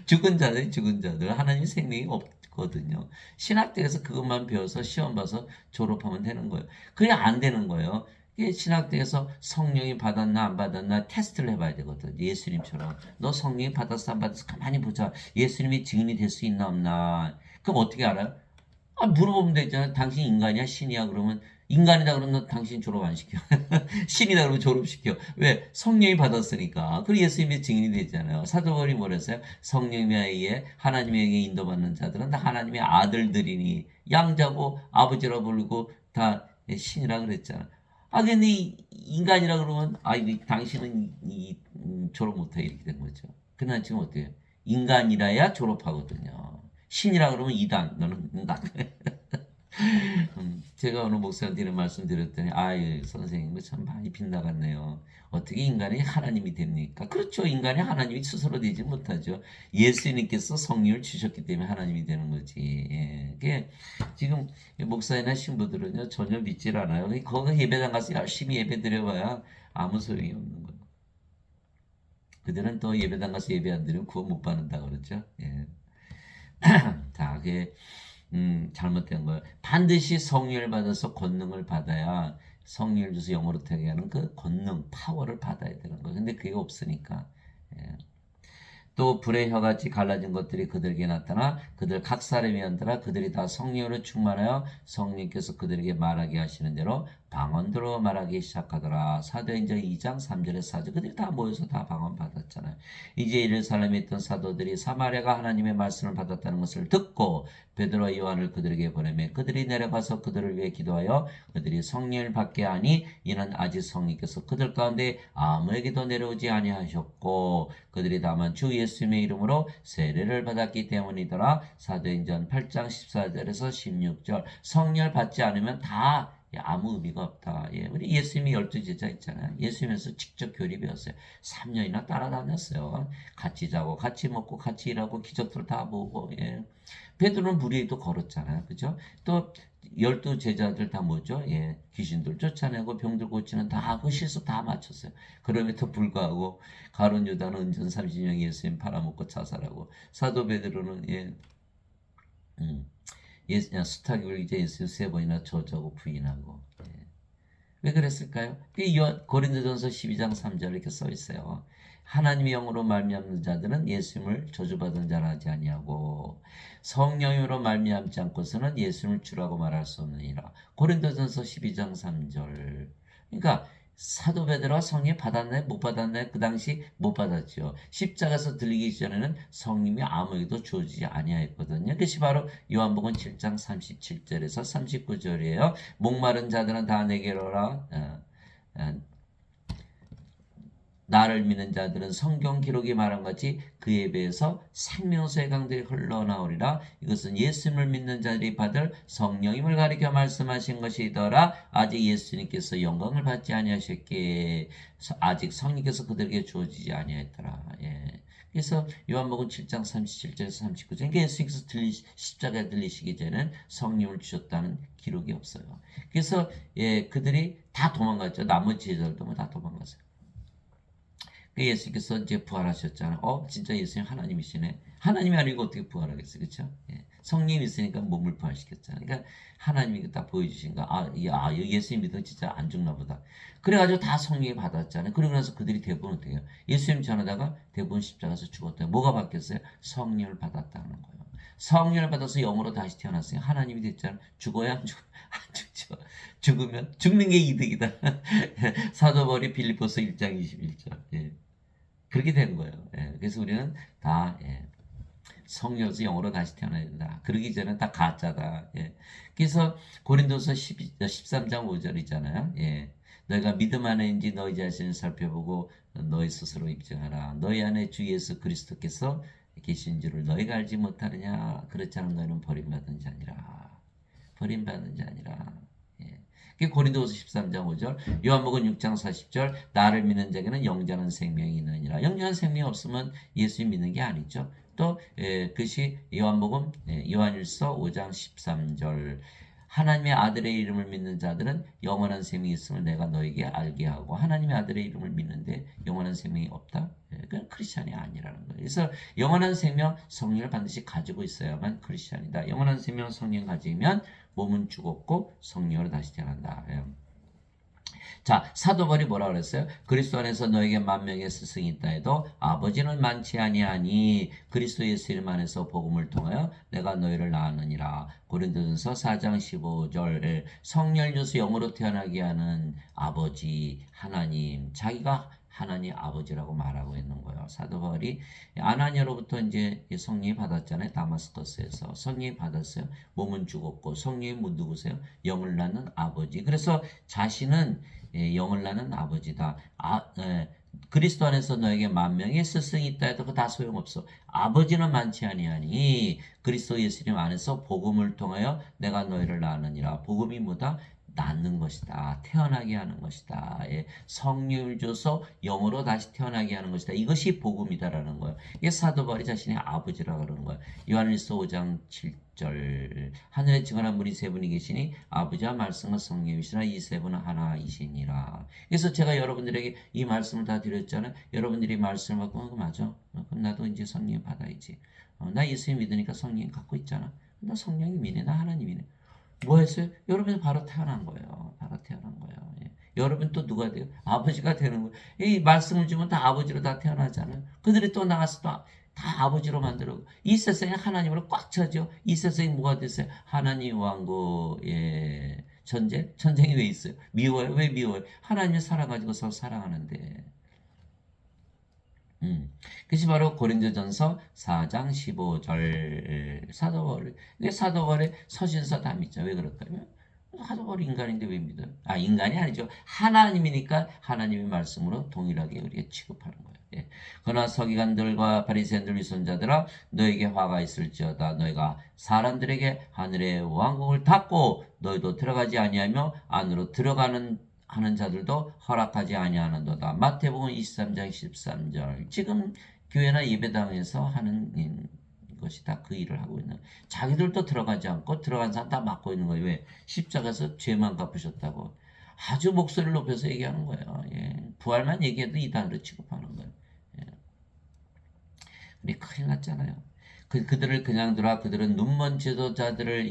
죽은 자들, 죽은 자들. 하나님 생명이 없거든요. 신학대에서 그것만 배워서 시험 봐서 졸업하면 되는 거예요. 그게 안 되는 거예요. 이게 신학대에서 성령이 받았나 안 받았나 테스트를 해봐야 되거든. 예수님처럼. 너 성령이 받았어 안 받았어 가만히 보자. 예수님이 증인이 될 수 있나 없나. 그럼 어떻게 알아요? 물어보면 되잖아. 당신 인간이야 신이야 그러면 인간이다 그러면 당신 졸업 안 시켜. 신이다 그러면 졸업시켜. 왜? 성령이 받았으니까. 그리고 예수님이 증인이 되잖아요. 사도 바울이 뭐랬어요? 성령에 의해 하나님에게 인도받는 자들은 다 하나님의 아들들이니 양자고 아버지라 부르고 다 신이라 그랬잖아. 근데 인간이라 그러면 당신은 졸업 못해 이렇게 된 거죠. 그러나 지금 어때요? 인간이라야 졸업하거든요. 신이라 그러면 이단 너는 제가 어느 목사한테 이런 말씀 드렸더니 선생님 참 많이 빗나갔네요. 어떻게 인간이 하나님이 됩니까? 그렇죠. 인간이 하나님이 스스로 되지 못하죠. 예수님께서 성령을 주셨기 때문에 하나님이 되는 거지. 그게 지금 목사이나 신부들은요 전혀 믿질 않아요. 거기 예배당 가서 열심히 예배 드려봐야 아무 소용이 없는 거예요. 그들은 또 예배당 가서 예배 안 드리면 구원 못 받는다 그러죠. 자, 그게 잘못된 거예요. 반드시 성령을 받아서 권능을 받아야 성령을 줘서 영어로 되게 하는 그 권능, 파워를 받아야 되는 거예요. 근데 그게 없으니까. 예. 또 불의 혀같이 갈라진 것들이 그들에게 나타나 그들 각 사람이 한더라 그들이 다 성령으로 충만하여 성령께서 그들에게 말하게 하시는 대로 방언들로 말하기 시작하더라. 사도행전 2장 3절에 4절 그들이 다 모여서 다 방언 받았잖아요. 이제 예루살렘에 있던 사도들이 사마리아가 하나님의 말씀을 받았다는 것을 듣고 베드로와 요한을 그들에게 보내매 그들이 내려가서 그들을 위해 기도하여 그들이 성령을 받게 하니 이는 아직 성령께서 그들 가운데 아무에게도 내려오지 아니하셨고 그들이 다만 주 예수님의 이름으로 세례를 받았기 때문이더라. 사도행전 8장 14절에서 16절 성령을 받지 않으면 다 아무 의미가 없다. 우리 예수님이 12제자 있잖아요. 예수님에서 직접 교리 배웠어요. 3년이나 따라다녔어요. 같이 자고 같이 먹고 같이 일하고 기적들 다 보고 베드로는 물 위에도 걸었잖아요. 그죠? 또 12제자들 다 뭐죠? 귀신들 쫓아내고 병들 고치는 다 그 실수 다 맞췄어요. 그럼에도 불구하고 가룟 유다는 은전 30명 예수님 팔아먹고 자살하고 사도 베드로는 수탁을 이제 예수 세 번이나 저주하고 부인하고 왜 그랬을까요? 고린도전서 12장 3절 이렇게 써 있어요. 하나님의 영으로 말미암는 자들은 예수님을 저주받은 자라 하지 아니하고 성령으로 말미암지 않고서는 예수님을 주라고 말할 수 없느니라. 고린도전서 12장 3절. 그러니까 사도 베드로가 성령 받았나요? 못 받았나요? 그 당시 못 받았죠. 십자가에서 들리기 전에는 성령이 아무에게도 주어지지 아니하였거든요. 그것이 바로 요한복음 7장 37절에서 39절이에요. 목마른 자들은 다 내게로 오라. 나를 믿는 자들은 성경 기록이 말한 같이 그에 비해서 생명수의 강들이 흘러나오리라. 이것은 예수님을 믿는 자들이 받을 성령임을 가리켜 말씀하신 것이더라. 아직 예수님께서 영광을 받지 아니하셨기에 아직 성령께서 그들에게 주어지지 아니하였더라. 그래서 요한복음 7장 37절에서 39절 그러니까 예수님께서 십자가에 들리시기 전에는 성령을 주셨다는 기록이 없어요. 그래서 그들이 다 도망갔죠. 나머지 제자들도 다 도망갔어요. 예수님께서 이제 부활하셨잖아요. 진짜 예수님 하나님이시네. 하나님이 아니고 어떻게 부활하겠어요, 그렇죠? 성령이 있으니까 몸을 부활시켰잖아요. 그러니까 하나님이 딱 보여주신 거. 예수님 믿으면 진짜 안 죽나 보다. 그래가지고 다 성령이 받았잖아요. 그러고 나서 그들이 대부분 어떻게 해요? 예수님 전하다가 대부분 십자가에서 죽었대요. 뭐가 바뀌었어요? 성령을 받았다는 거예요. 성령을 받아서 영으로 다시 태어났어요. 하나님이 됐잖아요. 죽어야 안 죽죠. 죽으면 죽는 게 이득이다. 사도 바울이 빌립보서 1장 21절. 그렇게 된 거예요. 그래서 우리는 다 성령에서 영으로 다시 태어나야 된다. 그러기 전에 다 가짜다. 그래서 고린도서 13장 5절이잖아요. 너희가 믿음 안에인지 너희 자신을 살펴보고 너희 스스로 입증하라. 너희 안에 주 예수 그리스도께서 계신 줄을 너희가 알지 못하느냐. 그렇지 않은 너희는 버림받은 자니라. 버림받은 자니라. 예. 그게 고린도후서 13장 5절, 요한복음 6장 40절, 나를 믿는 자에게는 영원한 생명이 있느니라. 영원한 생명이 없으면 예수 믿는 게 아니죠. 또 그것이 요한복음 요한일서 5장 13절, 하나님의 아들의 이름을 믿는 자들은 영원한 생명이 있음을 내가 너에게 알게 하고, 하나님의 아들의 이름을 믿는데 영원한 생명이 없다? 그건 크리스찬이 아니라는 거예요. 그래서 영원한 생명, 성령을 반드시 가지고 있어야만 크리스찬이다. 영원한 생명, 성령 가지면 몸은 죽었고 성령으로 다시 태어난다. 자, 사도 바울이 뭐라 그랬어요? 그리스도 안에서 너에게 만명의 스승이 있다 해도 아버지는 많지 아니하니 그리스도 예수 이름 안에서 복음을 통하여 내가 너희를 낳았느니라. 고린도전서 4장 15절, 성령을 줘서 영으로 태어나게 하는 아버지 하나님, 자기가 하나님 아버지라고 말하고 있는 거예요. 사도 바울이 아나니아로부터 이제 성령이 받았잖아요. 다마스커스에서 성령이 받았어요. 몸은 죽었고 성령이 뭐 누구세요? 영을 낳는 아버지. 그래서 자신은 영을 낳는 아버지다. 그리스도 안에서 너에게 만명의 스승이 있다 해도 그거 다 소용없어. 아버지는 많지 아니하니 그리스도 예수님 안에서 복음을 통하여 내가 너희를 낳느니라. 복음이 뭐다? 낳는 것이다. 태어나게 하는 것이다. 성령을 줘서 영으로 다시 태어나게 하는 것이다. 이것이 복음이다라는 거예요. 이게 사도 바울이 자신의 아버지라고 그러는 거예요. 요한일서 5장 7절, 하늘에 증언한 분이 세 분이 계시니 아버지와 말씀과 성령이시라. 이 세 분은 하나이시니라. 그래서 제가 여러분들에게 이 말씀을 다 드렸잖아요. 여러분들이 말씀을 받고 맞아. 그럼 나도 이제 성령 받아야지. 나 예수님 믿으니까 성령 갖고 있잖아. 나 성령이 믿네. 나 하나님이네. 뭐 했어요? 여러분이 바로 태어난 거예요. 바로 태어난 거예요. 예. 여러분 또 누가 돼요? 아버지가 되는 거예요. 이 말씀을 주면 다 아버지로 다 태어나잖아요. 그들이 또 나가서 다 아버지로 만들어. 이 세상에 하나님으로 꽉 차죠. 이 세상에 뭐가 됐어요? 하나님 왕국의 전쟁이 왜 있어요? 미워요? 왜 미워요? 하나님의 사랑 가지고 서로 사랑하는데. 그것이 바로 고린도전서 4장 15절 사도 바울의 서신서 다 믿죠. 왜 그럴까요? 사도 바울이 인간인데 왜 믿어요? 인간이 아니죠. 하나님이니까 하나님의 말씀으로 동일하게 우리가 취급하는 거예요. 예. 그러나 서기관들과 바리새인들 위선자들아, 너에게 화가 있을지어다. 너희가 사람들에게 하늘의 왕국을 닫고 너희도 들어가지 아니하며 안으로 들어가는 하는 자들도 허락하지 아니하는도다. 마태복음 23장 13절. 지금 교회나 예배당에서 하는 것이 다 그 일을 하고 있는. 자기들도 들어가지 않고 들어간 사람 다 막고 있는 거예요. 왜? 십자가에서 죄만 갚으셨다고. 아주 목소리를 높여서 얘기하는 거예요. 예. 부활만 얘기해도 이단으로 취급하는 거예요. 예. 우리 큰일 났잖아요. 그들을 그냥 두라. 그들은 눈먼 자들을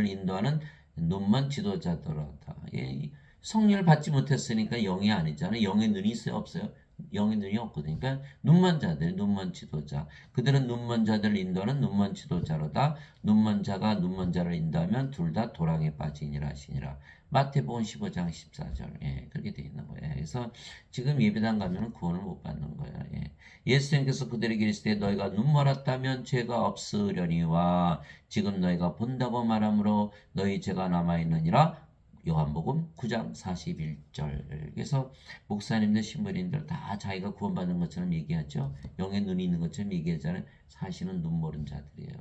인도하는 눈먼 지도자들이다. 예. 성령을 받지 못했으니까 영이 아니잖아요. 영의 눈이 있어요? 없어요? 영의 눈이 없거든요. 그러니까 눈먼 자들, 눈먼 지도자. 그들은 눈먼 자들을 인도하는 눈먼 지도자로다. 눈먼 자가 눈먼 자를 인도하면 둘 다 도랑에 빠지니라 하시니라. 마태복음 15장 14절. 예, 그렇게 되어 있는 거예요. 그래서 지금 예배당 가면 구원을 못 받는 거예요. 예. 예수님께서 그들에게 이르시되 너희가 눈 멀었다면 죄가 없으려니와 지금 너희가 본다고 말하므로 너희 죄가 남아있느니라. 요한복음 9장 41절. 그래서 목사님들, 신부님들 다 자기가 구원받은 것처럼 얘기하죠. 영의 눈이 있는 것처럼 얘기하잖아요. 사실은 눈 모른 자들이에요.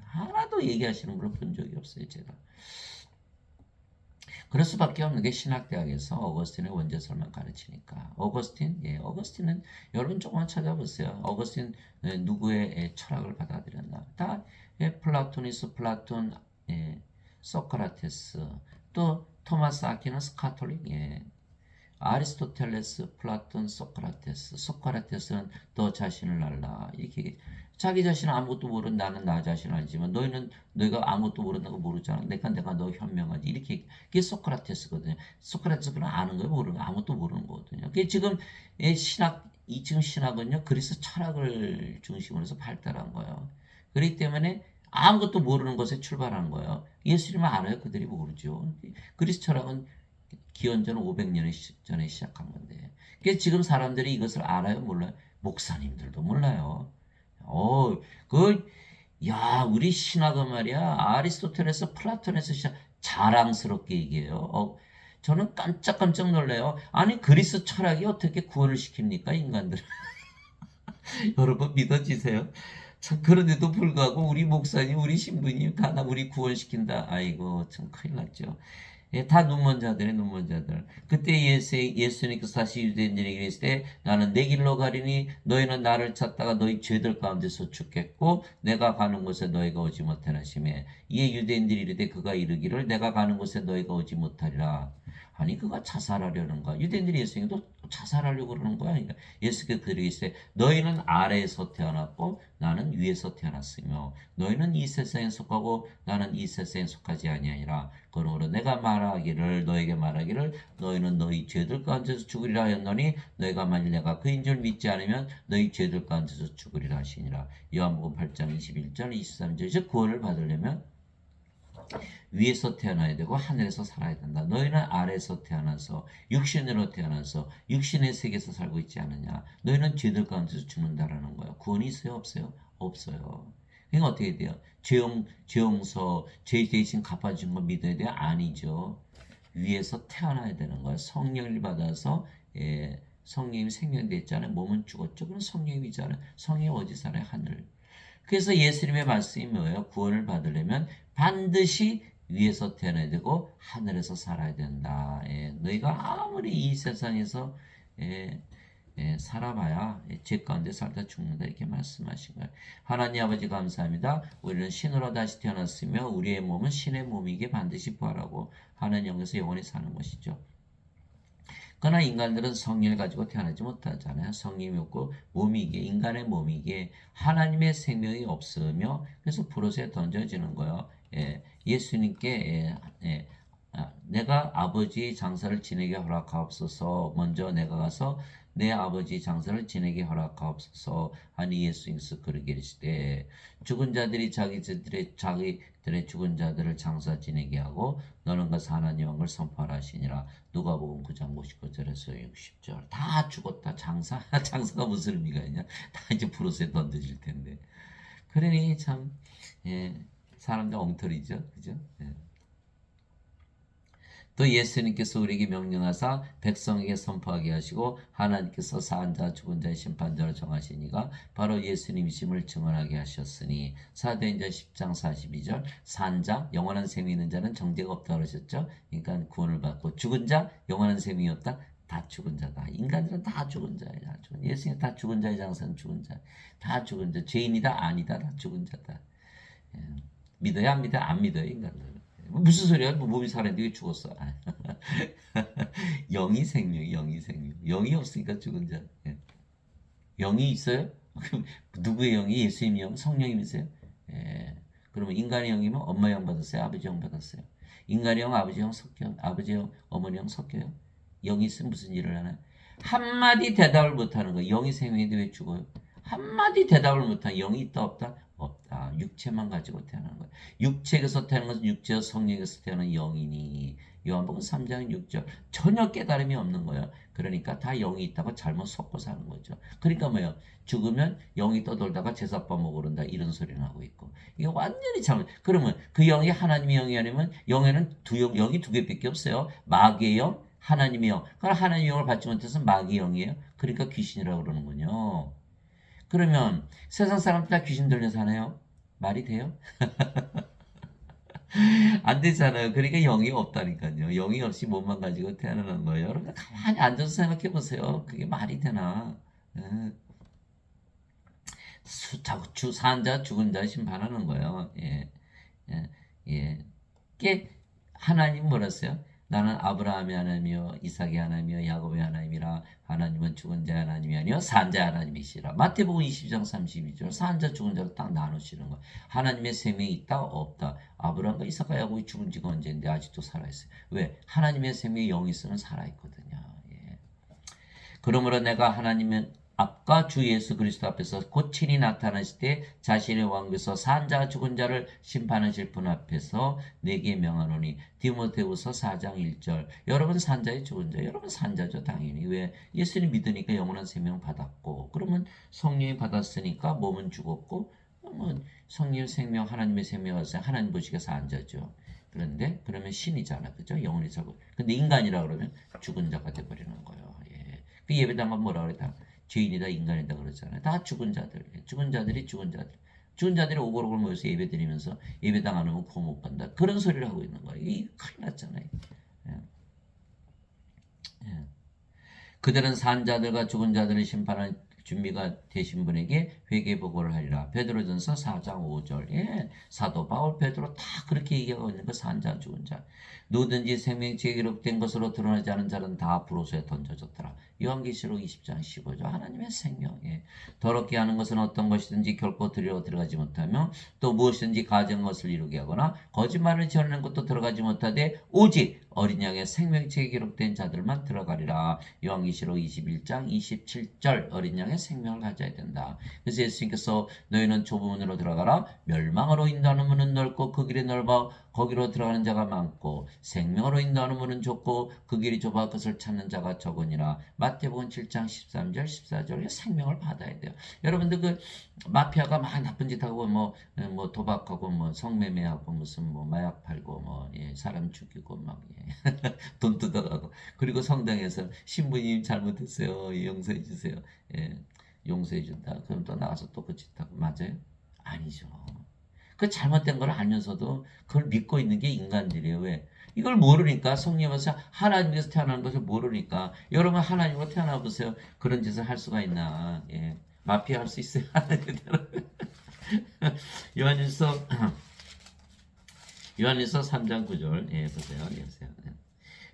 하나도 얘기하시는 걸 본 적이 없어요, 제가. 그럴 수밖에 없는 게 신학대학에서 어거스틴의 원죄설만 가르치니까. 어거스틴은 여러분 조금만 찾아보세요. 어거스틴 누구의 철학을 받아들였나? 다 플라톤이스, 플라톤, 소크라테스, 또 토마스 아퀴나스 카톨릭, 아리스토텔레스, 플라톤, 소크라테스는 너 자신을 알라. 이렇게 자기 자신은 아무것도 모르는 나는 나 자신을 알지만 너희가 아무것도 모른다고 모르잖아. 내가 너 현명하지. 이렇게 그게 소크라테스거든요. 소크라테스는 아는 거예요, 모르는 거, 아무것도 모르는 거거든요. 그게 지금 지금 신학은요 그리스 철학을 중심으로 해서 발달한 거예요. 그렇기 때문에 아무것도 모르는 것에 출발한 거예요. 예수님을 알아요? 그들이 모르죠. 그리스 철학은 기원전 500년 전에 시작한 건데. 그래서 지금 사람들이 이것을 알아요? 몰라요? 목사님들도 몰라요. 우리 신학은 말이야. 아리스토텔에서 플라톤에서 자랑스럽게 얘기해요. 저는 깜짝깜짝 놀래요. 아니, 그리스 철학이 어떻게 구원을 시킵니까, 인간들? 여러분 믿어지세요? 참 그런데도 불구하고 우리 목사님, 우리 신부님 다 우리 구원시킨다. 아이고 참 큰일 났죠. 예, 다 눈먼 자들의 눈먼 자들. 그때 예수님께서 다시 유대인들에게 이르실 때 나는 내 길로 가리니 너희는 나를 찾다가 너희 죄들 가운데서 죽겠고 내가 가는 곳에 너희가 오지 못하시매 이에 유대인들이 이르되 그가 이르기를 내가 가는 곳에 너희가 오지 못하리라. 아니 그가 자살하려는 거야. 유대인들이 예수님도 자살하려고 그러는 거야. 그러니까 예수께서 그들에게 이르시되 너희는 아래에서 태어났고 나는 위에서 태어났으며 너희는 이 세상에 속하고 나는 이 세상에 속하지 아니하니라. 그러므로 내가 말하기를 너에게 말하기를 너희는 너희 죄들 가운데서 죽으리라 하였노니 너희가 만일 내가 그인 줄 믿지 않으면 너희 죄들 가운데서 죽으리라 하시니라. 요한복음 8장 21절 23절 즉 구원을 받으려면 위에서 태어나야 되고 하늘에서 살아야 된다. 너희는 아래에서 태어나서 육신으로 태어나서 육신의 세계에서 살고 있지 않느냐. 너희는 죄들 가운데서 죽는다라는 거야. 구원이 있어요? 없어요? 없어요. 그러니까 어떻게 돼요? 죄용서, 죄 대신 갚아준 거 믿어야 돼요? 아니죠. 위에서 태어나야 되는 거예요. 성령을 받아서 성령이 생명됐잖아요. 몸은 죽었죠. 그럼 성령이잖아요. 성령이 어디 살아요? 하늘. 그래서 예수님의 말씀이 뭐예요? 구원을 받으려면 반드시 위에서 태어나야 되고 하늘에서 살아야 된다. 너희가 아무리 이 세상에서 살아봐야 죄 가운데 살다 죽는다 이렇게 말씀하신 거예요. 하나님 아버지 감사합니다. 우리는 신으로 다시 태어났으며 우리의 몸은 신의 몸이기에 반드시 부활하고 하나님 영에서 영원히 사는 것이죠. 그러나 인간들은 성령을 가지고 태어나지 못하잖아요. 성령이 없고 몸이기에 인간의 몸이기에 하나님의 생명이 없으며 그래서 불옷에 던져지는 거예요. 예수님께 내가 아버지 장사를 지내게 허락하옵소서. 먼저 내가 가서 내 아버지 장사를 지내게 허락하옵소서 하니 예수님께서 그러게 이르시되 죽은 자들이 자기들의 죽은 자들을 장사 지내게 하고 너는 가서 하나님 왕을 선포하라 하시니라. 누가복음 9장 59절에서 60절 다 죽었다. 장사가 무슨 의미가 있냐. 다 이제 불옷에 던져질 텐데. 그러니 참 사람들 엉터리죠. 그죠? 또 예수님께서 우리에게 명령하사 백성에게 선포하게 하시고 하나님께서 사한 자 죽은 자의 심판자로 정하시니가 바로 예수님이심을 증언하게 하셨으니 사도행전 10장 42절 산 자 영원한 셈이 있는 자는 정죄가 없다 그러셨죠. 그러니까 구원을 받고 죽은 자 영원한 셈이 없다. 다 죽은 자다. 인간들은 다 죽은 자야. 다 죽은. 예수님 다 죽은 자의 장사는 죽은 자. 다 죽은 자. 죄인이다 아니다. 다 죽은 자다. 믿어야 안 믿어야 안 믿어요 인간들. 무슨 소리야? 뭐 몸이 살았는데 왜 죽었어? 영이 생명, 영이 생명. 영이 없으니까 죽은 자. 영이 있어요? 그럼 누구의 영이? 예수님 영, 성령이 있어요? 그러면 인간의 영이면 엄마 영 받았어요? 아버지 영 받았어요? 인간의 영, 아버지 영 섞여, 아버지 영, 어머니 영 섞여요? 영이 있으면 무슨 일을 하나? 한마디 대답을 못하는 거예요. 영이 생명인데 왜 죽어요? 한마디 대답을 못하는 영이 있다 없다? 없다. 육체만 가지고 태어나는 거예요. 육체에서 태어난 것은 육체와 성령에서 태어난 영이니 요한복음 3장 6절 전혀 깨달음이 없는 거예요. 그러니까 다 영이 있다고 잘못 섞고 사는 거죠. 그러니까 뭐예요? 죽으면 영이 떠돌다가 제사밥 먹으러 온다 이런 소리를 하고 있고 이게 완전히 잘못. 그러면 그 영이 하나님의 영이 아니면 영에는 영이 두 개밖에 없어요. 마귀의 영, 하나님의 영. 그럼 하나님의 영을 받지 못해서 마귀의 영이에요. 그러니까 귀신이라고 그러는군요. 그러면 세상 사람들 다 귀신 들려 사네요. 말이 돼요? 안 되잖아요. 그러니까 영이 없다니까요. 영이 없이 몸만 가지고 태어나는 거예요. 여러분 가만히 앉아서 생각해 보세요. 그게 말이 되나? 산 자, 죽은 자 심판하는 거예요. 예, 예. 이게 하나님 뭐라 했어요? 나는 아브라함의 하나님이요 이삭의 하나님이요 야곱의 하나님이라. 하나님은 죽은 자 하나님이 아니요 산 자 하나님이시라. 마태복음 20장 32절 산 자 죽은 자로 딱 나누시는 거예요. 하나님의 생명이 있다 없다. 아브라함과 이삭과 야곱이 죽은 지가 언제인데 아직도 살아있어요. 왜? 하나님의 생명이 영이 있으면 살아있거든요. 그러므로 내가 하나님의 앞과 주 예수 그리스도 앞에서 곧 친히 나타나실 때 자신의 왕국에서 산 자 죽은 자를 심판하실 분 앞에서 내게 명하노니. 디모데후서 4장 1절 여러분 산자의 죽은 자. 여러분 산자죠 당연히. 왜? 예수님 믿으니까 영원한 생명 받았고 그러면 성령이 받았으니까 몸은 죽었고 성령 생명 하나님의 생명 받았어요. 하나님 보시기에 산자죠. 그런데 그러면 신이잖아 그죠? 영원히 살고. 근데 인간이라 그러면 죽은 자가 돼버리는 거예요. 그 예배당은 뭐라 그랬다? 죄인이다 인간이다 그러잖아요. 다 죽은 자들. 죽은 자들이 죽은 자들. 죽은 자들이 오골오골 모여서 예배 드리면서 예배당 안 오면 구원 못 받는다. 그런 소리를 하고 있는 거예요. 이게 큰일 났잖아요. 예. 예. 그들은 산 자들과 죽은 자들을 심판할 준비가 되신 분에게 회개 보고를 하리라. 베드로전서 4장 5절. 예. 사도 바울 베드로 다 그렇게 얘기하고 있는 거 산자 죽은 자. 누구든지 생명책에 기록된 것으로 드러나지 않은 자는 다 불호소에 던져졌더라. 요한계시록 20장 15절. 하나님의 생명. 예. 더럽게 하는 것은 어떤 것이든지 결코 들어가지 못하며 또 무엇이든지 가진 것을 이루게 하거나 거짓말을 지어내는 것도 들어가지 못하되 오직 어린 양의 생명책에 기록된 자들만 들어가리라. 요한계시록 21장 27절. 어린 양의 생명을 가져야 된다. 그래서 예수님께서 너희는 좁은 문으로 들어가라. 멸망으로 인도하는 문은 넓고 그 길이 넓어 거기로 들어가는 자가 많고 생명으로 인도하는 문은 좁고 그 길이 좁아 그것을 찾는 자가 적으니라. 마태복음 7장 13절 14절에 생명을 받아야 돼요. 여러분들 그 마피아가 막 나쁜 짓 하고 뭐 도박하고 뭐 성매매하고 무슨 뭐 마약 팔고 뭐 사람 죽이고 막 돈 뜯어가고 그리고 성당에서 신부님 잘못했어요 용서해 주세요. 용서해 준다. 그럼 또 나가서 또 그 짓 하고 맞아요? 아니죠. 그 잘못된 걸 알면서도 그걸 믿고 있는 게 인간들이에요. 왜? 이걸 모르니까 성령에서 하나님께서 태어나는 것을 모르니까 여러분 하나님으로 태어나 보세요. 그런 짓을 할 수가 있나? 마피아 할 수 있어요. 요한일서 3장 9절 보세요.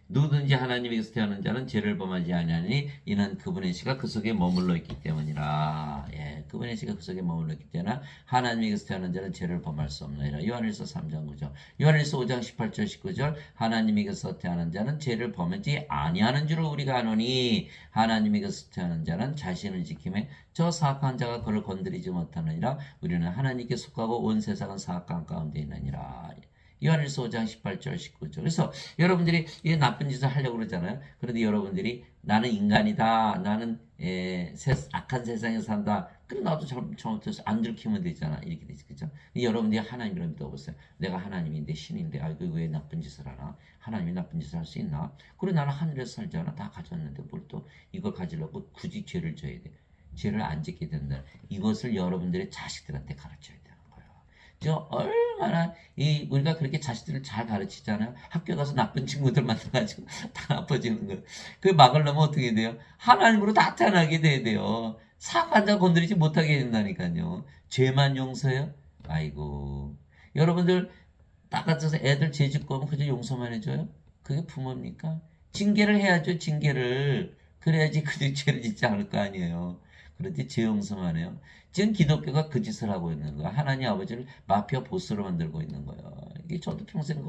누구든지 하나님에게서 태어난 자는 죄를 범하지 아니하니 이는 그분의 씨가 그 속에 머물러 있기 때문이라. 그분의 씨가 그 속에 머물러 있기 때문에 하나님에게서 태어난 자는 죄를 범할 수 없느니라. 요한일서 3장 9절. 요한일서 5장 18절 19절. 하나님에게서 태어난 자는 죄를 범하지 아니하는 줄을 우리가 아노니 하나님에게서 태어난 자는 자신을 지킴에 저 사악한 자가 그를 건드리지 못하느니라. 우리는 하나님께 속하고 온 세상은 사악한 가운데 있느니라. 요한일서 5장 18절 19절. 그래서 여러분들이 이 나쁜 짓을 하려고 그러잖아요. 그런데 여러분들이 나는 인간이다. 나는 악한 세상에 산다. 그럼 나도 잘못해서 안 들키면 되잖아. 이렇게 되지. 그죠? 여러분들이 하나님이라 믿어보세요. 내가 하나님인데 신인데 아이고 왜 나쁜 짓을 하나? 하나님이 나쁜 짓을 할 수 있나? 그리고 나는 하늘에서 살잖아. 다 가졌는데 뭘 또 이걸 가지려고 굳이 죄를 져야 돼. 죄를 안 짓게 된다. 이것을 여러분들의 자식들한테 가르쳐야 돼. 저 얼마나 우리가 그렇게 자식들을 잘 가르치잖아요. 학교 가서 나쁜 친구들 만나가지고 다 나빠지는 거예요. 그 막으려면 어떻게 돼요? 하나님으로 다 태어나게 돼야 돼요. 사악한 자 건드리지 못하게 된다니까요. 죄만 용서해요? 아이고. 여러분들 딱 같아서 애들 죄 짓고 하면 그저 용서만 해줘요? 그게 부모입니까? 징계를 해야죠. 징계를. 그래야지 그들이 죄를 짓지 않을 거 아니에요. 그런데 죄 용서만 해요. 지금 기독교가 그 짓을 하고 있는 거야. 하나님 아버지를 마피아 보스로 만들고 있는 거예요. 이게 저도 평생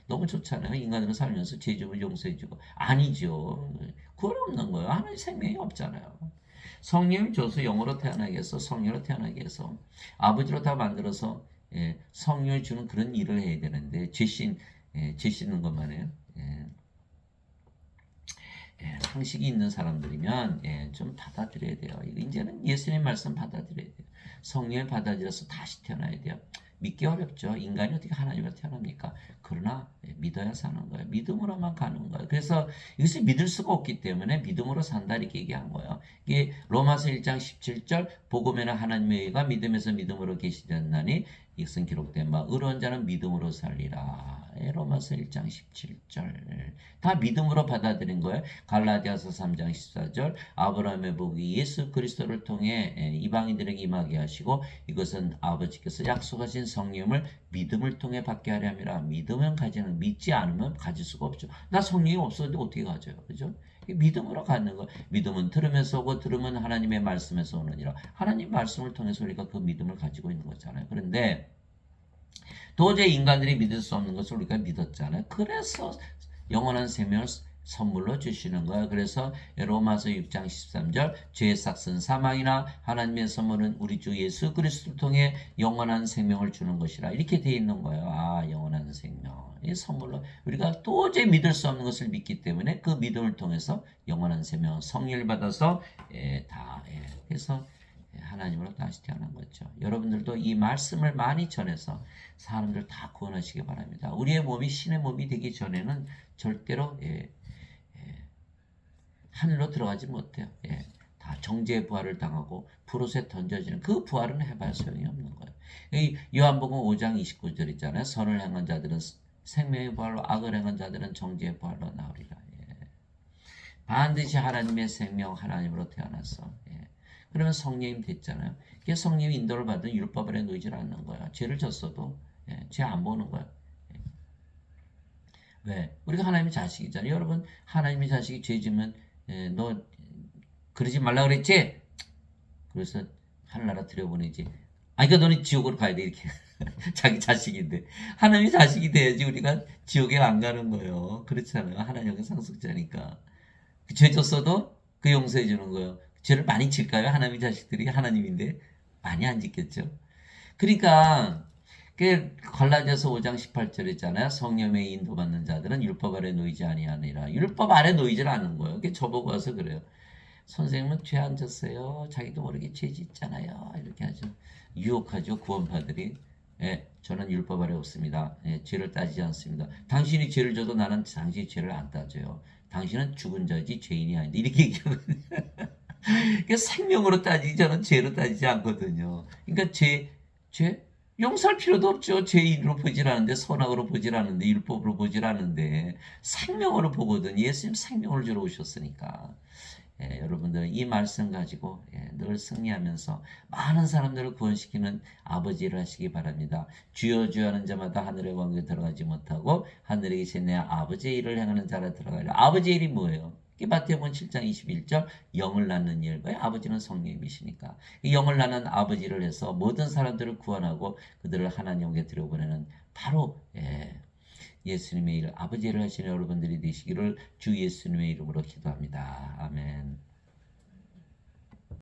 너무 좋잖아요. 인간으로 살면서 죄 지으면 용서해주고. 아니죠. 그건 없는 거예요. 하나님 생명이 없잖아요. 성령을 줘서 영으로 태어나게 해서 성령으로 태어나게 해서 아버지로 다 만들어서 성령을 주는 그런 일을 해야 되는데 죄 씻는 것만 해요. 상식이 있는 사람들이면 좀 받아들여야 돼요. 이제는 예수님 말씀 받아들여야 돼요. 성령을 받아들여서 다시 태어나야 돼요. 믿기 어렵죠. 인간이 어떻게 하나님으로 태어납니까? 그러나 믿어야 사는 거예요. 믿음으로만 가는 거예요. 그래서 이것을 믿을 수가 없기 때문에 믿음으로 산다 이렇게 얘기한 거예요. 이게 로마서 1장 17절 복음에는 하나님의 의가 믿음에서 믿음으로 계시되었나니 이것은 기록된 바 의로운 자는 믿음으로 살리라. 로마서 1장 17절 다 믿음으로 받아들인 거예요. 갈라디아서 3장 14절 아브라함의 복이 예수 그리스도를 통해 이방인들에게 임하게 하시고 이것은 아버지께서 약속하신 성령을 믿음을 통해 받게 하려 함이라. 믿으면 가지는 믿지 않으면 가질 수가 없죠. 나 성령이 없었는데 어떻게 가져요? 그죠? 믿음으로 갖는 거. 믿음은 들으면서 오고 들으면 하나님의 말씀에서 오느니라. 하나님 말씀을 통해서 우리가 그 믿음을 가지고 있는 거잖아요. 그런데 도저히 인간들이 믿을 수 없는 것을 우리가 믿었잖아요. 그래서 영원한 생명을 선물로 주시는 거예요. 그래서 로마서 6장 13절 죄의 삭은 사망이나 하나님의 선물은 우리 주 예수 그리스도를 통해 영원한 생명을 주는 것이라 이렇게 돼 있는 거예요. 영원한 생명 이 선물로 우리가 도저히 믿을 수 없는 것을 믿기 때문에 그 믿음을 통해서 영원한 생명 성령을 받아서 그래서 하나님으로 다시 태어난 거죠. 여러분들도 이 말씀을 많이 전해서 사람들 다 구원하시기 바랍니다. 우리의 몸이 신의 몸이 되기 전에는 절대로 하늘로 들어가지 못해요. 다 정죄의 부활을 당하고 푸릇에 던져지는 그 부활은 해봐야 소용이 없는 거예요. 이 요한복음 5장 29절 있잖아요. 선을 행한 자들은 생명의 부활로, 악을 행한 자들은 정죄의 부활로 나오리라. 예. 반드시 하나님의 생명, 하나님으로 태어났어. 예. 그러면 성령님 됐잖아요. 이게 성령 인도를 받은 율법 아래 놓이질 않는 거야. 죄를 졌어도 죄 안 보는 거야. 예. 왜? 우리가 하나님의 자식이잖아요. 여러분, 하나님의 자식이 죄 지면 너 그러지 말라 그랬지? 그래서 하늘나라 들여보내지. 아니, 그러니까 너는 지옥으로 가야 돼, 이렇게. 자기 자식인데. 하나님의 자식이 돼야지 우리가 지옥에 안 가는 거예요. 그렇잖아요. 하나님의 상속자니까. 죄 졌어도 그 용서해 주는 거예요. 죄를 많이 질까요? 하나님의 자식들이 하나님인데? 많이 안 짓겠죠. 그러니까 그 갈라디아서 5장 18절 있잖아요. 성령의 인도받는 자들은 율법 아래 놓이지 아니하니라. 율법 아래 놓이질 않는 거예요. 그게 저보고 와서 그래요. 선생님은 죄 안 졌어요. 자기도 모르게 죄 짓잖아요. 이렇게 하죠. 유혹하죠. 구원파들이. 예, 저는 율법 아래 없습니다. 예, 죄를 따지지 않습니다. 당신이 죄를 져도 나는 당신이 죄를 안 따져요. 당신은 죽은 자지 죄인이 아닌데. 이렇게 얘기하거든요. 그러니까 생명으로 따지지 저는 죄로 따지지 않거든요. 그러니까 죄 용서할 필요도 없죠. 죄인으로 보질 않는데, 선악으로 보질 않는데, 율법으로 보질 않는데 생명으로 보거든. 예수님 생명을 주러 오셨으니까. 여러분들 이 말씀 가지고 늘 승리하면서 많은 사람들을 구원시키는 아버지 일을 하시기 바랍니다. 주여 주여 하는 자마다 하늘의 왕국에 들어가지 못하고 하늘에 계신 내 아버지의 일을 행하는 자라 들어가리라. 아버지의 일이 뭐예요? 마태복음 7장 21절 영을 낳는 일. 왜? 아버지는 성령님이시니까. 이 영을 낳는 아버지를 해서 모든 사람들을 구원하고 그들을 하나님께 들여보내는 바로 예수님의 일, 아버지를 하시는 여러분들이 되시기를 주 예수님의 이름으로 기도합니다. 아멘.